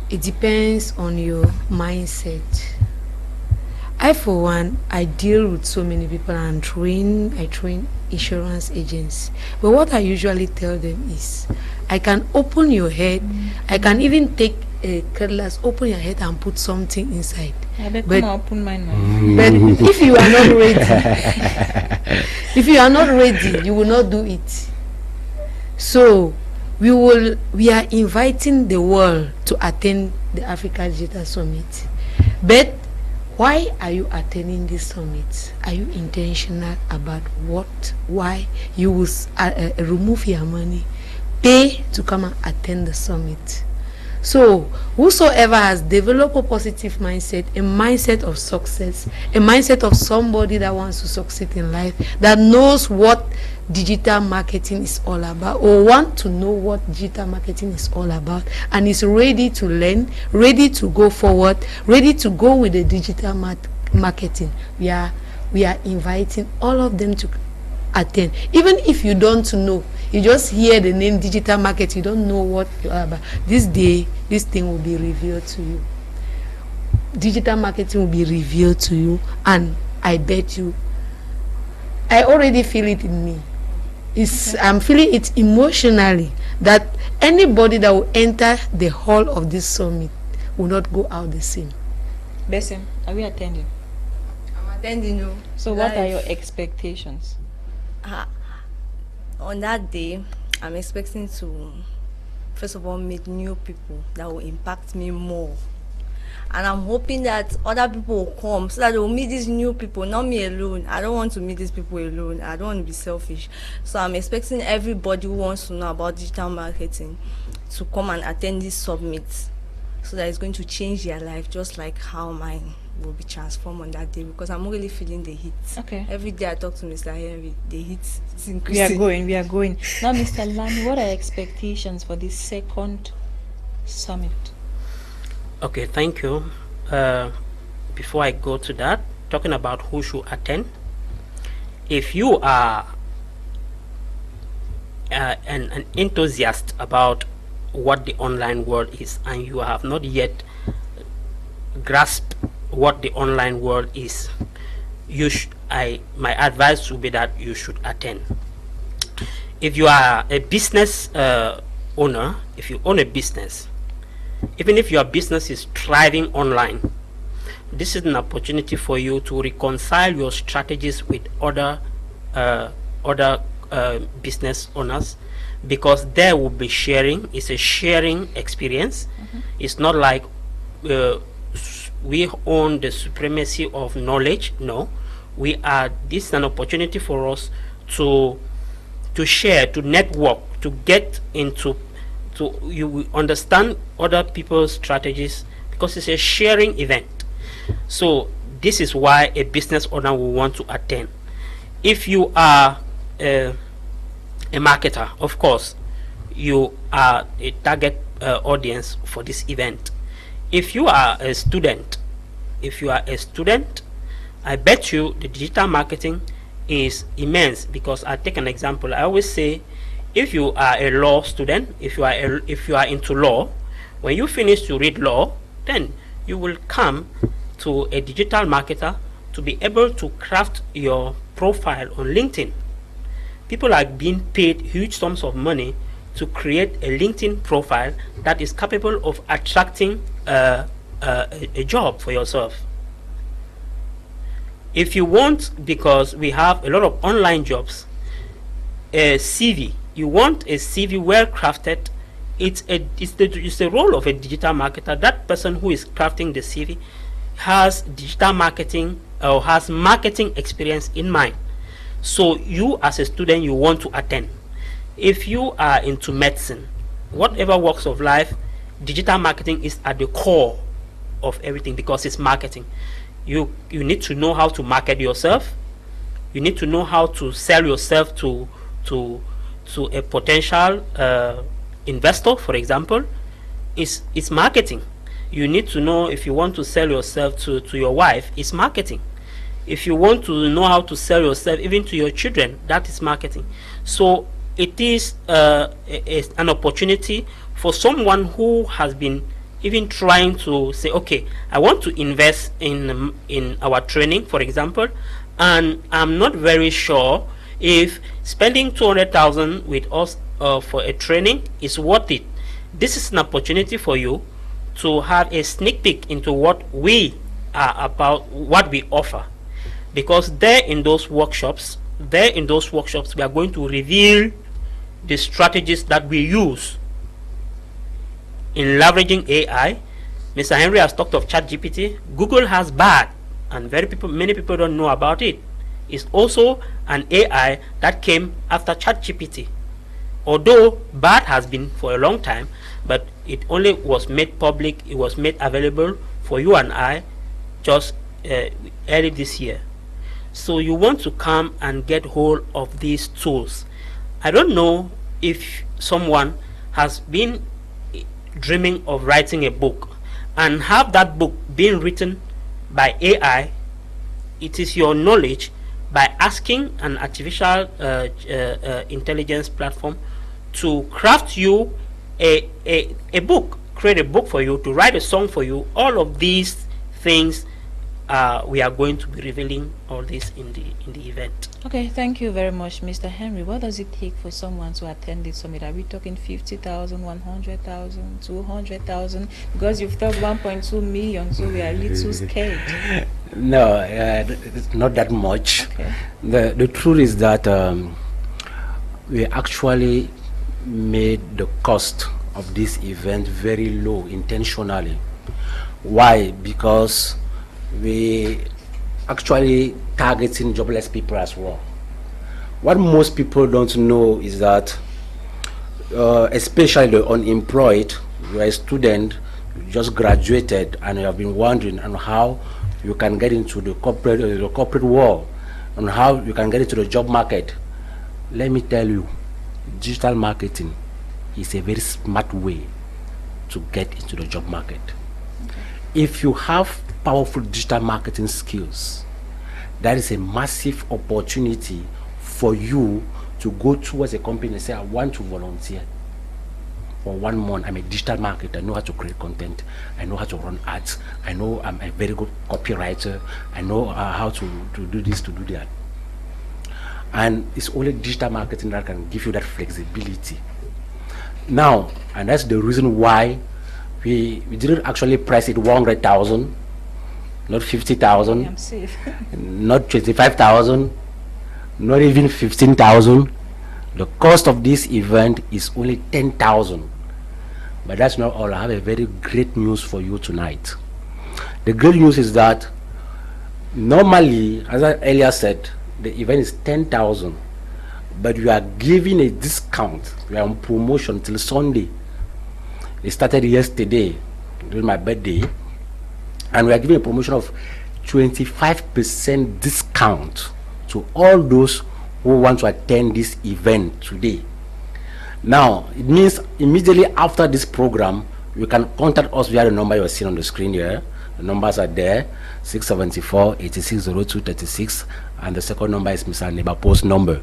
B: it depends on your mindset. I, for one, I deal with so many people and I train insurance agents. But what I usually tell them is, I can open your head. I can even take a cutlass, open your head and put something inside.
A: But open mine.
B: But if you are not ready, you will not do it. So we are inviting the world to attend the Africa Digital Summit. But why are you attending this summit? Are you intentional about what? Why you will remove your money, pay to come and attend the summit? So whosoever has developed a positive mindset, a mindset of success, a mindset of somebody that wants to succeed in life, that knows what digital marketing is all about, or want to know what digital marketing is all about, and is ready to learn, ready to go forward, ready to go with the digital marketing, we are inviting all of them to attend. Even if you don't know, you just hear the name digital market, you don't know what you are about, this day this thing will be revealed to you. Digital marketing will be revealed to you, and I bet you, I already feel it in me. I'm feeling it emotionally, that anybody that will enter the hall of this summit will not go out the same.
A: Besim, are we attending?
C: I'm attending you.
A: So what are your expectations?
C: On that day, I'm expecting to, first of all, meet new people that will impact me more. And I'm hoping that other people will come so that they will meet these new people, not me alone. I don't want to meet these people alone. I don't want to be selfish. So I'm expecting everybody who wants to know about digital marketing to come and attend this summit, so that it's going to change their life just like how mine will be transformed on that day, because I'm really feeling the heat.
A: Okay.
C: Every day I talk to Mr. Henry, the heat is increasing.
A: We are going. Now, Mr. Lani, what are expectations for this second summit?
E: Okay, thank you. Before I go to that, talking about who should attend, if you are an enthusiast about what the online world is and you have not yet grasped what the online world is, my advice would be that you should attend. If you are a business owner, if you own a business, even if your business is thriving online, this is an opportunity for you to reconcile your strategies with other business owners, because there will be sharing. It's a sharing experience. It's not like we own the supremacy of knowledge. No, this is an opportunity for us to share, to network, to get into, you understand other people's strategies, because it's a sharing event. So this is why a business owner will want to attend. If you are a marketer, of course you are a target audience for this event. If you are a student, I bet you the digital marketing is immense, because I take an example. I always say, if you are a law student, if you are into law, when you finish to read law, then you will come to a digital marketer to be able to craft your profile on LinkedIn. People are being paid huge sums of money to create a LinkedIn profile that is capable of attracting a job for yourself. If you want, because we have a lot of online jobs, a CV, you want a CV well crafted, it's the role of a digital marketer. That person who is crafting the CV has digital marketing or has marketing experience in mind. So you, as a student, you want to attend. If you are into medicine, whatever walks of life, digital marketing is at the core of everything, because it's marketing. You need to know how to market yourself. You need to know how to sell yourself to a potential investor, for example. It's marketing. you need to know, if you want to sell yourself to your wife, it's marketing. If you want to know how to sell yourself even to your children, that is marketing. So it is an opportunity for someone who has been even trying to say, okay, I want to invest in our training, for example, and I'm not very sure if spending 200,000 with us for a training is worth it. This is an opportunity for you to have a sneak peek into what we are about, what we offer, because there in those workshops we are going to reveal the strategies that we use in leveraging AI. Mr. Henry has talked of ChatGPT. Google has BARD, and many people don't know about it. It's also an AI that came after ChatGPT. Although BARD has been for a long time, but it only was made public, it was made available for you and I just early this year. So you want to come and get hold of these tools. I don't know if someone has been dreaming of writing a book and have that book being written by AI. It is your knowledge by asking an artificial intelligence platform to craft you a book, create a book for you, to write a song for you. All of these things, we are going to be revealing all this in the event.
A: Okay, thank you very much, Mr. Henry. What does it take for someone to attend this summit? Are we talking 50,000, 100,000, 200,000? Because you've talked 1.2 million, so we are a little scared.
D: No, it's not that much.
A: Okay.
D: The truth is that we actually made the cost of this event very low intentionally. Why? Because we actually targeting jobless people as well. What most people don't know is that especially the unemployed, you are a student, you just graduated, and you have been wondering on how you can get into the corporate world, on how you can get into the job market. Let me tell you, digital marketing is a very smart way to get into the job market. If you have powerful digital marketing skills, that is a massive opportunity for you to go towards a company and say, I want to volunteer for 1 month. I'm a digital marketer. I know how to create content. I know how to run ads. I know I'm a very good copywriter. I know how to do this, to do that. And it's only digital marketing that can give you that flexibility. Now, and that's the reason why we didn't actually price it 100,000, not 50,000, not 25,000, not even 15,000. The cost of this event is only 10,000. But that's not all. I have a very great news for you tonight. The great news is that normally, as I earlier said, the event is 10,000, but you are giving a discount. We are on promotion till Sunday. It started yesterday during my birthday, and we are giving a promotion of 25% discount to all those who want to attend this event today. Now, it means immediately after this program, you can contact us via the number you are seeing on the screen here. The numbers are there, 674-860236, and the second number is Mr. Nebapo's number.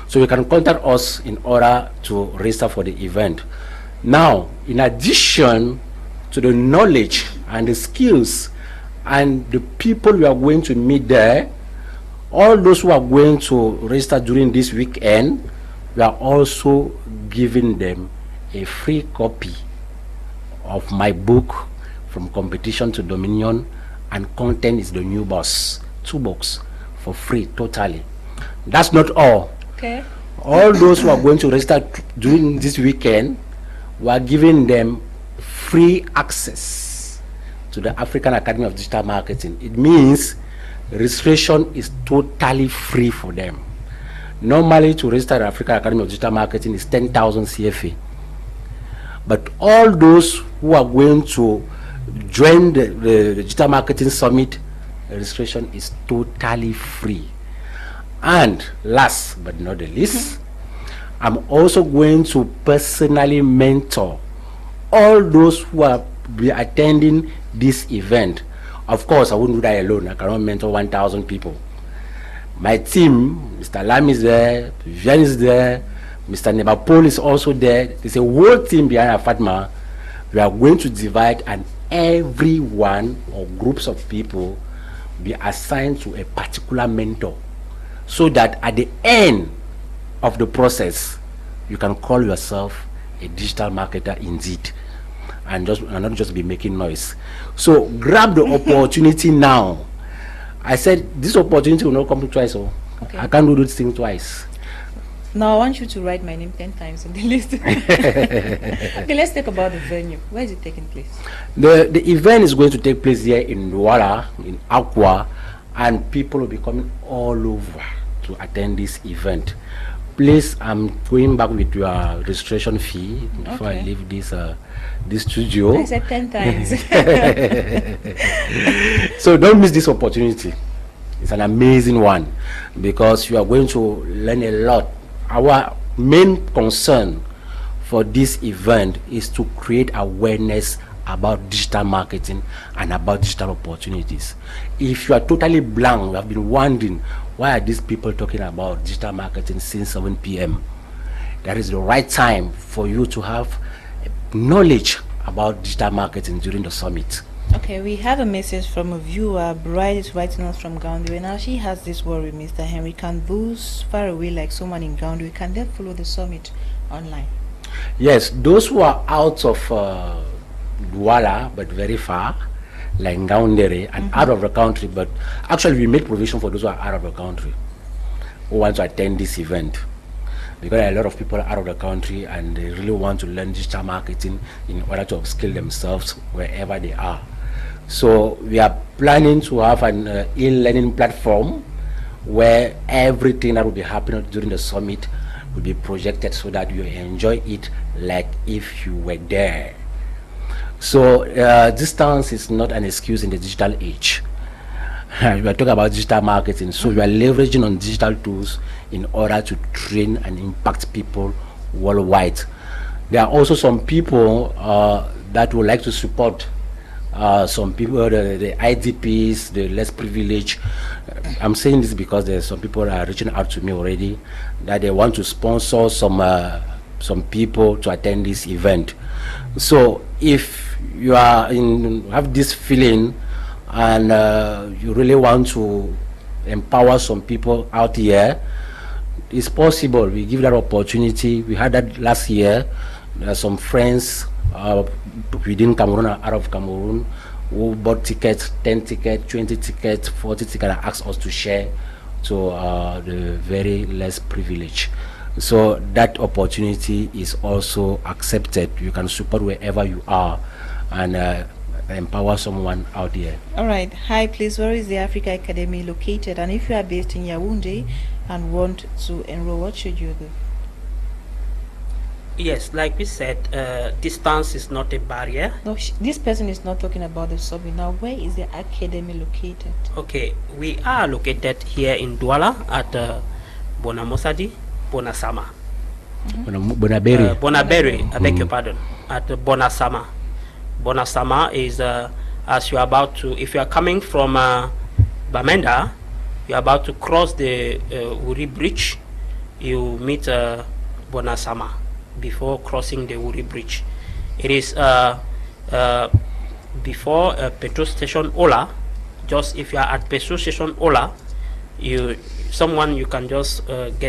D: So you can contact us in order to register for the event. Now, in addition to the knowledge and the skills and the people we are going to meet there, all those who are going to register during this weekend, we are also giving them a free copy of my book, From Competition to Dominion, and Content is the New Boss, 2 books for free totally. That's not all.
A: Okay.
D: All those who are going to register during this weekend, we are giving them free access to the African Academy of Digital Marketing. It means registration is totally free for them. Normally, to register the African Academy of Digital Marketing is 10,000 CFA. But all those who are going to join the Digital Marketing Summit, registration is totally free. And last but not the least, I'm also going to personally mentor all those who are be attending this event. Of course, I wouldn't do that alone. I cannot mentor 1,000 people. My team, Mr. Lam is there, Veveian is there, Mr. Nwopan is also there. There's a whole team behind Fatma. We are going to divide, and everyone or groups of people be assigned to a particular mentor, so that at the end of the process, you can call yourself a digital marketer indeed, and not just be making noise. So grab the opportunity now. I said this opportunity will not come twice. So okay. I can't do this thing twice.
A: Now I want you to write my name 10 times on the list. Okay, let's talk about the venue. Where is it taking place?
D: The event is going to take place here in Douala, in Aqua, and people will be coming all over to attend this event. Please, I'm going back with your registration fee before I leave this studio.
A: I said 10 times.
D: So don't miss this opportunity. It's an amazing one because you are going to learn a lot. Our main concern for this event is to create awareness about digital marketing and about digital opportunities. If you are totally blank, you have been wondering, why are these people talking about digital marketing since 7 p.m.? That is the right time for you to have knowledge about digital marketing during the summit.
A: Okay, we have a message from a viewer. Bride is writing us from Gaundwe. Now she has this worry, Mr. Henry. Can those far away like someone in Gaundwe, can they follow the summit online?
D: Yes, those who are out of Douala but very far, like Ngaoundere, and out of the country, but actually we made provision for those who are out of the country who want to attend this event, because a lot of people are out of the country and they really want to learn digital marketing in order to upskill themselves wherever they are. So we are planning to have an e-learning platform where everything that will be happening during the summit will be projected so that you enjoy it like if you were there. So distance is not an excuse in the digital age. We are talking about digital marketing, so we are leveraging on digital tools in order to train and impact people worldwide. There are also some people that would like to support some people, the IDPs, the less privileged. I'm saying this because there's some people that are reaching out to me already that they want to sponsor some people to attend this event. So if you are have this feeling and you really want to empower some people out here, it's possible. We give that opportunity. We had that last year. There are some friends within Cameroon and out of Cameroon who bought tickets, 10 tickets, 20 tickets, 40 tickets, and asked us to share to the very less privileged. So that opportunity is also accepted. You can support wherever you are and empower someone out there.
A: All right. Hi, please. Where is the Africa Academy located? And if you are based in Yaoundé and want to enroll, what should you do?
E: Yes, like we said, distance is not a barrier.
A: No, this person is not talking about the summit. Now, where is the academy located?
E: Okay, we are located here in Douala at Bonamosadi, Bonasama.
D: Bonaberi.
E: I beg your pardon. At Bonasama. Bonasama is as you are about to, if you are coming from Bamenda, you are about to cross the Uri Bridge, you meet Bonasama before crossing the Uri Bridge. It is before petrol station Ola. Just if you are at petrol station Ola, someone you can just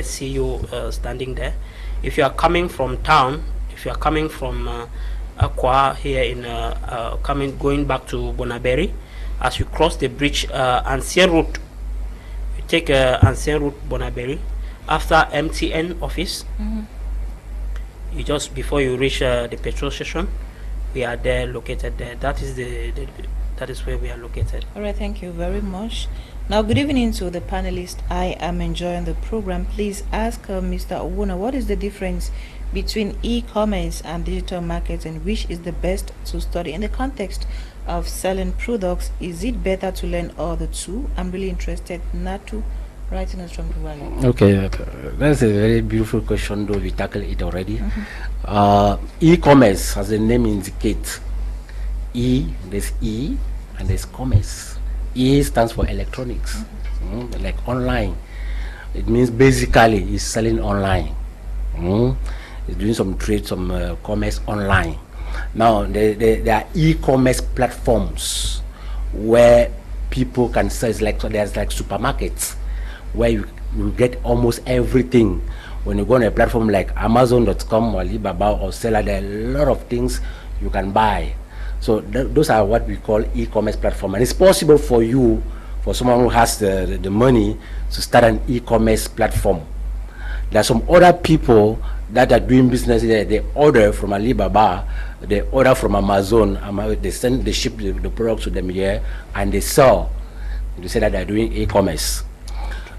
E: see you standing there. If you are coming from town, if you are coming from Aqua here in going back to Bonaberi, as you cross the bridge, ancien route, you take ancien route Bonaberi after MTN office. You just before you reach the petrol station, we are there, located there. That is that is where we are located.
A: All right, thank you very much. Now, good evening to the panelists. I am enjoying the program. Please ask Mr. Owona, what is the difference between e-commerce and digital marketing? Which is the best to study in the context of selling products? Is it better to learn all the two? I'm really interested. Natu, writing us from Dubai.
D: Okay, that's a very beautiful question, though we tackled it already. E-commerce, as the name indicates, there's E, and there's commerce. E stands for electronics, like online. It means basically he's selling online. He's doing some trade, some commerce online. Now there are e-commerce platforms where people can sell. It's like, so there's like supermarkets where you get almost everything. When you go on a platform like Amazon.com or Alibaba or Seller, there are a lot of things you can buy. So those are what we call e-commerce platform, and it's possible for you, for someone who has the money, to start an e-commerce platform. There are some other people that are doing business there. They order from Alibaba, they order from Amazon, they ship the product to them here, and they sell. They say that they're doing e-commerce.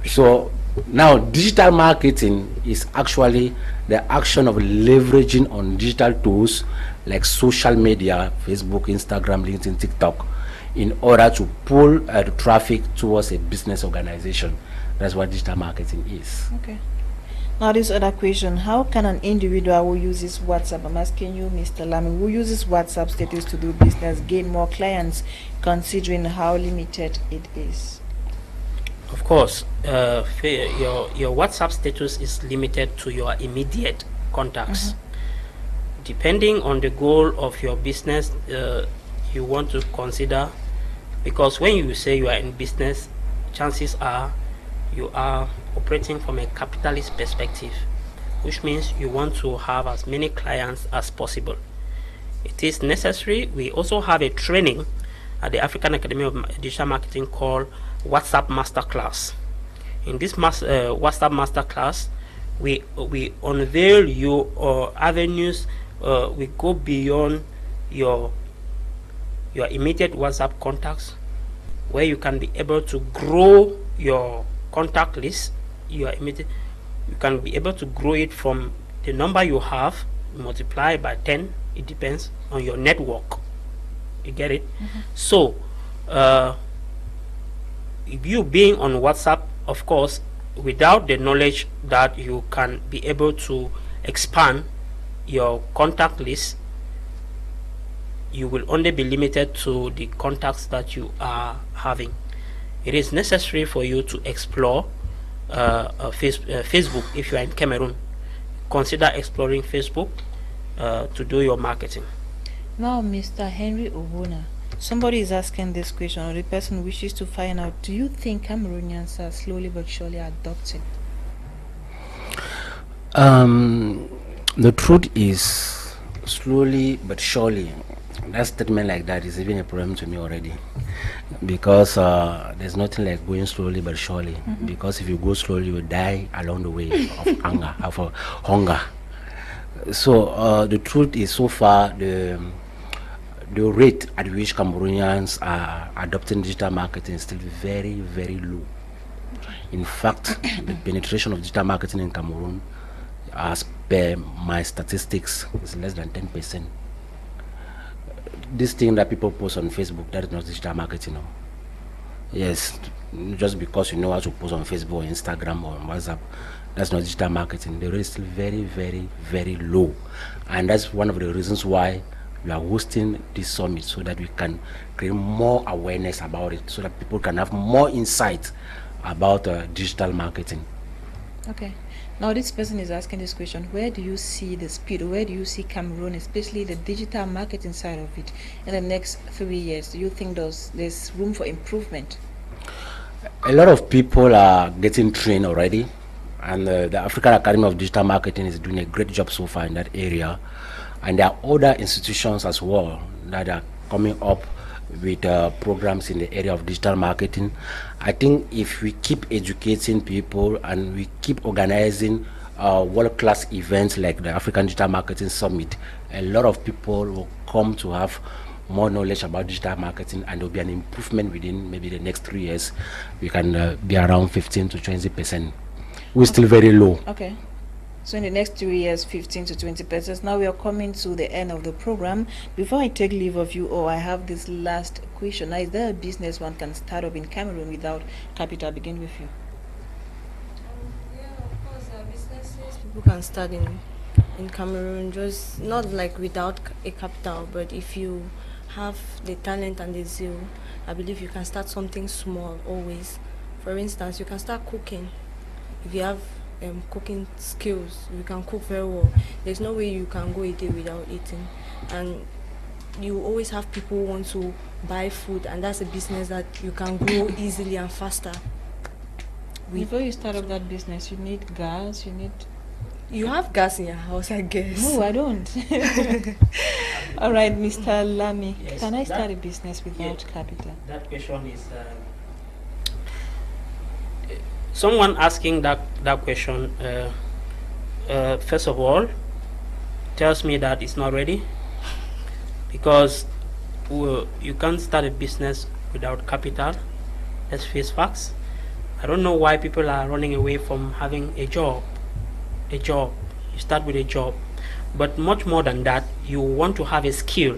D: So now digital marketing is actually the action of leveraging on digital tools like social media, Facebook, Instagram, LinkedIn, TikTok, in order to pull the traffic towards a business organization. That's what digital marketing is.
A: Okay. Now this other question, how can an individual who uses WhatsApp, I'm asking you, Mr. Lamy, who uses WhatsApp status to do business, gain more clients, considering how limited it is?
E: Of course, your WhatsApp status is limited to your immediate contacts. Depending on the goal of your business, you want to consider, because when you say you are in business, chances are you are operating from a capitalist perspective, which means you want to have as many clients as possible. It is necessary. We also have a training at the African Academy of Digital Marketing called WhatsApp Masterclass. In this WhatsApp Masterclass, we unveil you avenues. We go beyond your immediate WhatsApp contacts, where you can be able to grow your contact list. You can be able to grow it from the number you have, multiply by 10. It depends on your network. You get it? So you being on WhatsApp, of course, without the knowledge that you can be able to expand your contact list, you will only be limited to the contacts that you are having. It is necessary for you to explore Facebook. If you are in Cameroon, consider exploring Facebook to do your marketing.
A: Now, Mr. Henry Owona, somebody is asking this question, or the person wishes to find out, do you think Cameroonians are slowly but surely adopting?
D: The truth is, slowly but surely. That statement like that is even a problem to me already, because there's nothing like going slowly but surely. Because if you go slowly, you will die along the way of hunger. So the truth is, so far the rate at which Cameroonians are adopting digital marketing is still very, very low. In fact, the penetration of digital marketing in Cameroon, as per my statistics, is less than 10%. This thing that people post on Facebook, that is not digital marketing. No. Yes, just because you know how to post on Facebook or Instagram or WhatsApp, that's not digital marketing. The rate is still very, very, very low. And that's one of the reasons why we are hosting this summit, so that we can create more awareness about it, so that people can have more insight about digital marketing.
A: Okay. Now this person is asking this question, where do you see the speed, where do you see Cameroon, especially the digital marketing side of it, in the next 3 years? Do you think there's room for improvement?
D: A lot of people are getting trained already, and the African Academy of Digital Marketing is doing a great job so far in that area. And there are other institutions as well that are coming up with programs in the area of digital marketing. I think if we keep educating people and we keep organizing world-class events like the African Digital Marketing Summit, a lot of people will come to have more knowledge about digital marketing, and there will be an improvement within maybe the next 3 years. We can be around 15 to 20%. We're still very low.
A: Okay. So in the next 3 years, 15 to 20%. Now we are coming to the end of the program. Before I take leave of you, I have this last question. Now, is there a business one can start up in Cameroon without capital? Begin with you.
C: Yeah, of course, there are businesses people can start in Cameroon, just not like without a capital, but if you have the talent and the zeal, I believe you can start something small always. For instance, you can start cooking. If you have cooking skills, you can cook very well. There's no way you can go a day without eating. And you always have people who want to buy food, and that's a business that you can grow easily and faster.
A: Before you start up that business, you need gas,
C: You have gas in your house, I guess.
A: No, I don't. All right, Mr. Lami,
E: Yes,
A: can I start a business without capital?
E: That question is someone asking that question. First of all, tells me that it's not ready, because you can't start a business without capital. Let's face facts. I don't know why people are running away from having a job. You start with a job, but much more than that, you want to have a skill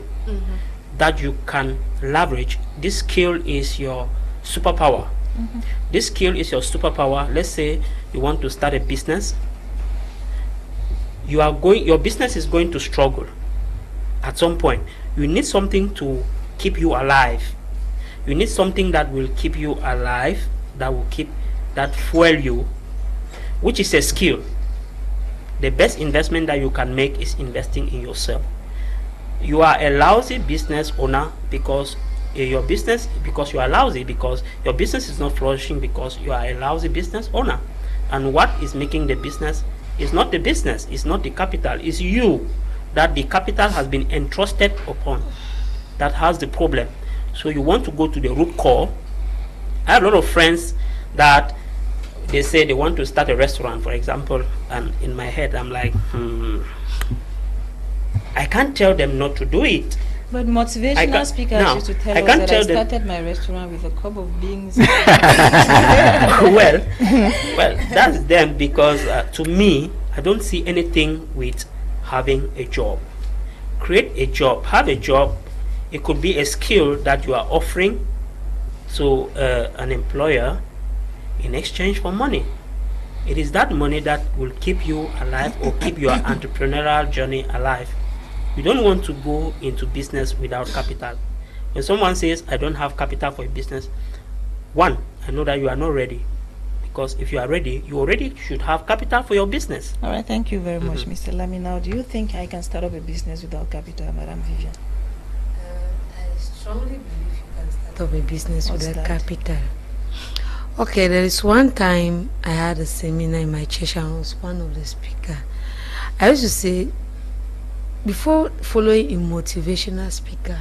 E: that you can leverage. This skill is your superpower. This skill is your superpower. Let's say you want to start a business. Your business is going to struggle at some point. You need something to keep you alive. You need something that will keep you alive, that fuel you, which is a skill. The best investment that you can make is investing in yourself. You are a lousy business owner because you are lousy, because your business is not flourishing because you are a lousy business owner. And what is making the business is not the business, it's not the capital, it's you that the capital has been entrusted upon that has the problem. So you want to go to the root core. I have a lot of friends that they say they want to start a restaurant, for example, and in my head I'm like, I can't tell them not to do it.
A: But motivational speakers used to tell us that I started my restaurant with a cup of beans.
E: well, that's them, because to me, I don't see anything with having a job. Create a job, have a job. It could be a skill that you are offering to an employer in exchange for money. It is that money that will keep you alive or keep your entrepreneurial journey alive. You don't want to go into business without capital. When someone says, I don't have capital for a business, one, I know that you are not ready. Because if you are ready, you already should have capital for your business.
A: All right, thank you very much, Mr. Lami. Now, do you think I can start up a business without capital, Madam Veveian?
B: I strongly believe you can start up a business without capital. Okay, there is one time I had a seminar in my church and I was one of the speakers. I used to say, before following a motivational speaker,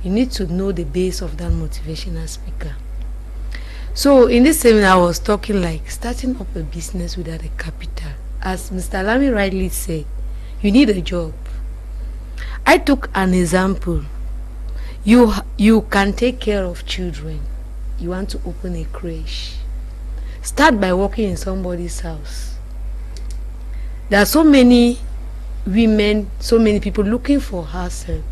B: you need to know the base of that motivational speaker. So in this seminar, I was talking like starting up a business without a capital. As Mr. Lami rightly said, you need a job. I took an example. You can take care of children. You want to open a crèche. Start by working in somebody's house. There are so many women, so many people looking for house help.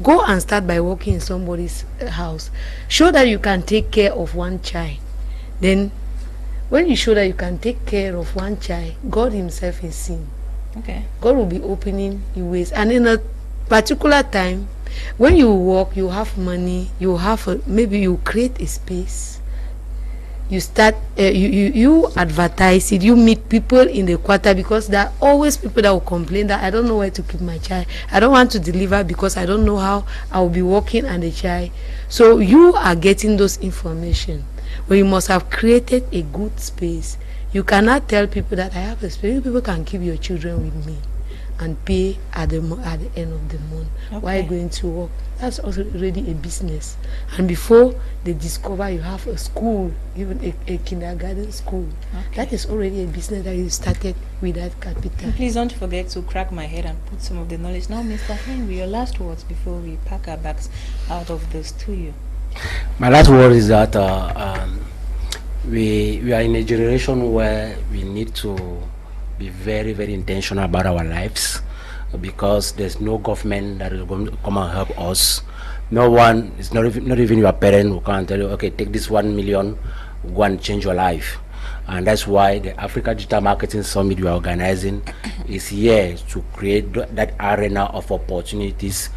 B: Go and start by working in somebody's house. Show that you can take care of one child. Then, when you show that you can take care of one child, God Himself is seen.
A: Okay.
B: God will be opening your ways. And in a particular time, when you work, you have money, you have maybe you create a space. You start, you advertise it, you meet people in the quarter, because there are always people that will complain that I don't know where to keep my child. I don't want to deliver because I don't know how I will be working and the child. So you are getting those information. But you must have created a good space. You cannot tell people that I have a space. People can keep your children with me and pay at the end of the month. Okay. While going to work. That's also already a business. And before they discover you have a school, even a kindergarten school, that is already a business that you started with that capital.
A: And please don't forget to crack my head and put some of the knowledge. Now, Mr. Henry, your last words before we pack our bags out of the studio.
D: My last word is that we are in a generation where we need to be very, very intentional about our lives, because there's no government that is going to come and help us. No one, it's not even your parent who can tell you, okay, take this 1 million, go and change your life. And that's why the Africa Digital Marketing Summit we are organizing is here to create that arena of opportunities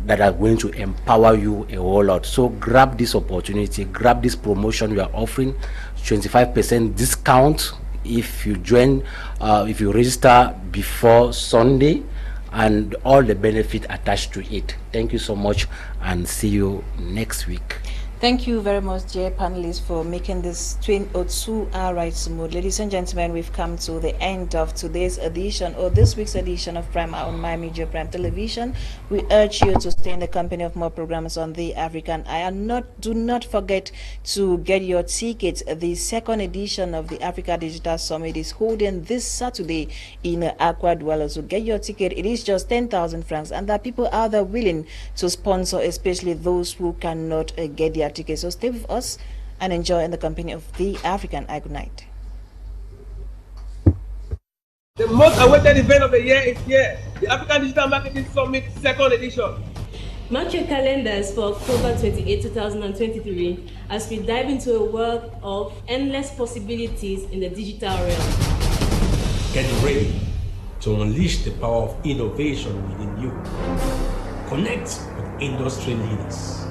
D: that are going to empower you a whole lot. So grab this opportunity, grab this promotion we are offering, 25% discount if you join, if you register before Sunday, and all the benefit attached to it. Thank you so much, and see you next week.
A: Thank you very much, dear panelists, for making this 2-hour ride smooth. Ladies and gentlemen, we've come to the end of today's edition, or this week's edition of Prime on My Media Prime Television. We urge you to stay in the company of more programs on the African Eye, and do not forget to get your tickets. The second edition of the Africa Digital Summit is holding this Saturday in Accra Douala. So get your ticket. It is just 10,000 francs, and there are people out there willing to sponsor, especially those who cannot get their tickets. So stay with us and enjoy in the company of the African Eye. Good night.
F: The most awaited event of the year is here, the African Digital Marketing Summit second edition.
G: Mark your calendars for October 28, 2023 as we dive into a world of endless possibilities in the digital realm.
H: Get ready to unleash the power of innovation within you. Connect with industry leaders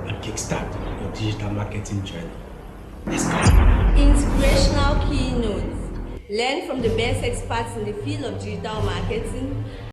H: and kickstart your digital marketing journey. Let's go.
C: Inspirational keynotes. Learn from the best experts in the field of digital marketing